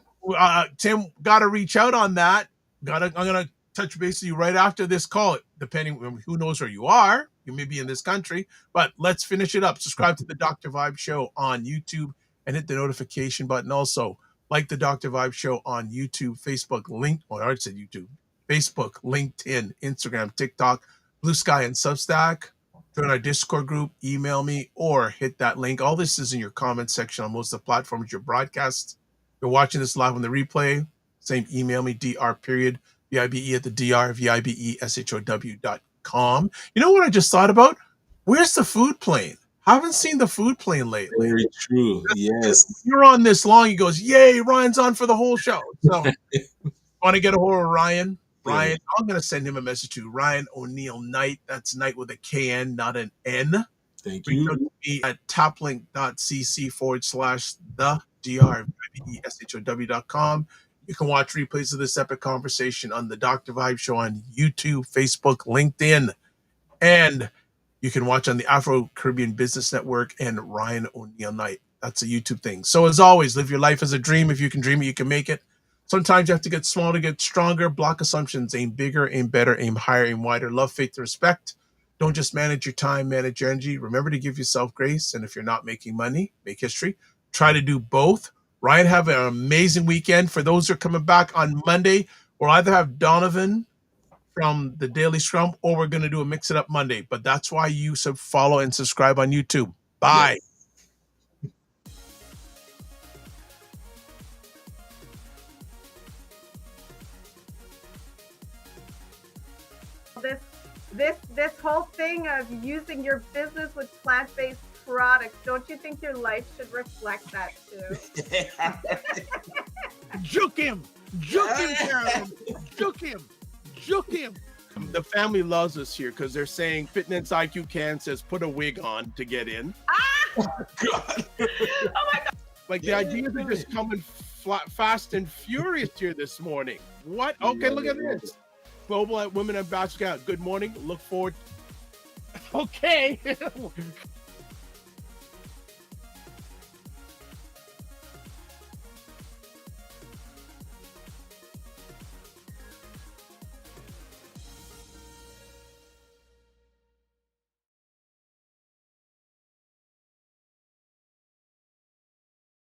Tim, got to reach out on that. I'm going to touch base with you right after this call. Depending, who knows where you are. You may be in this country, but let's finish it up. Subscribe to the Dr. Vibe Show on YouTube and hit the notification button. Also, like the Dr. Vibe Show on YouTube, Facebook, I already said YouTube, Facebook, LinkedIn, Instagram, TikTok, Blue Sky, and Substack. Join our Discord group, email me, or hit that link. All this is in your comment section on most of the platforms you're broadcast. If you're watching this live on the replay, same email me, dr period, VIBE at the dr, VIBESHOW.com. You know what I just thought about? Where's the food plane? Haven't seen the food plane lately. Very true. Yes. You're on this long. He goes, yay, Ryan's on for the whole show. So want to get a hold of Ryan? Ryan, I'm going to send him a message to Ryan Oneil Knight. That's Knight with a KN, not an N. Thank Reach you. out to me at taplink.cc/the DRVIBESHOW.com. You can watch replays of this epic conversation on the Dr. Vibe Show on YouTube, Facebook, LinkedIn, and you can watch on the Afro Caribbean Business Network and Ryan Oneil Knight. That's a YouTube thing. So as always, live your life as a dream. If you can dream it, you can make it. Sometimes you have to get small to get stronger. Block assumptions. Aim bigger, aim better, aim higher, aim wider. Love, faith, respect. Don't just manage your time, manage your energy. Remember to give yourself grace. And if you're not making money, make history. Try to do both. Ryan, have an amazing weekend. For those who are coming back on Monday, we'll either have Donovan from the Daily Scrum, or we're going to do a Mix It Up Monday. But that's why you follow and subscribe on YouTube. Bye. Yes. This whole thing of using your business with plant-based products, don't you think your life should reflect that too? Juke him, Carolyn. Juke him. The family loves us here because they're saying Fitness IQ Can says put a wig on to get in. Oh God. my God. Like the ideas are just coming fast and furious here this morning. What? Okay, look at this. Global Women Ambassador. Good morning. Look forward. Okay.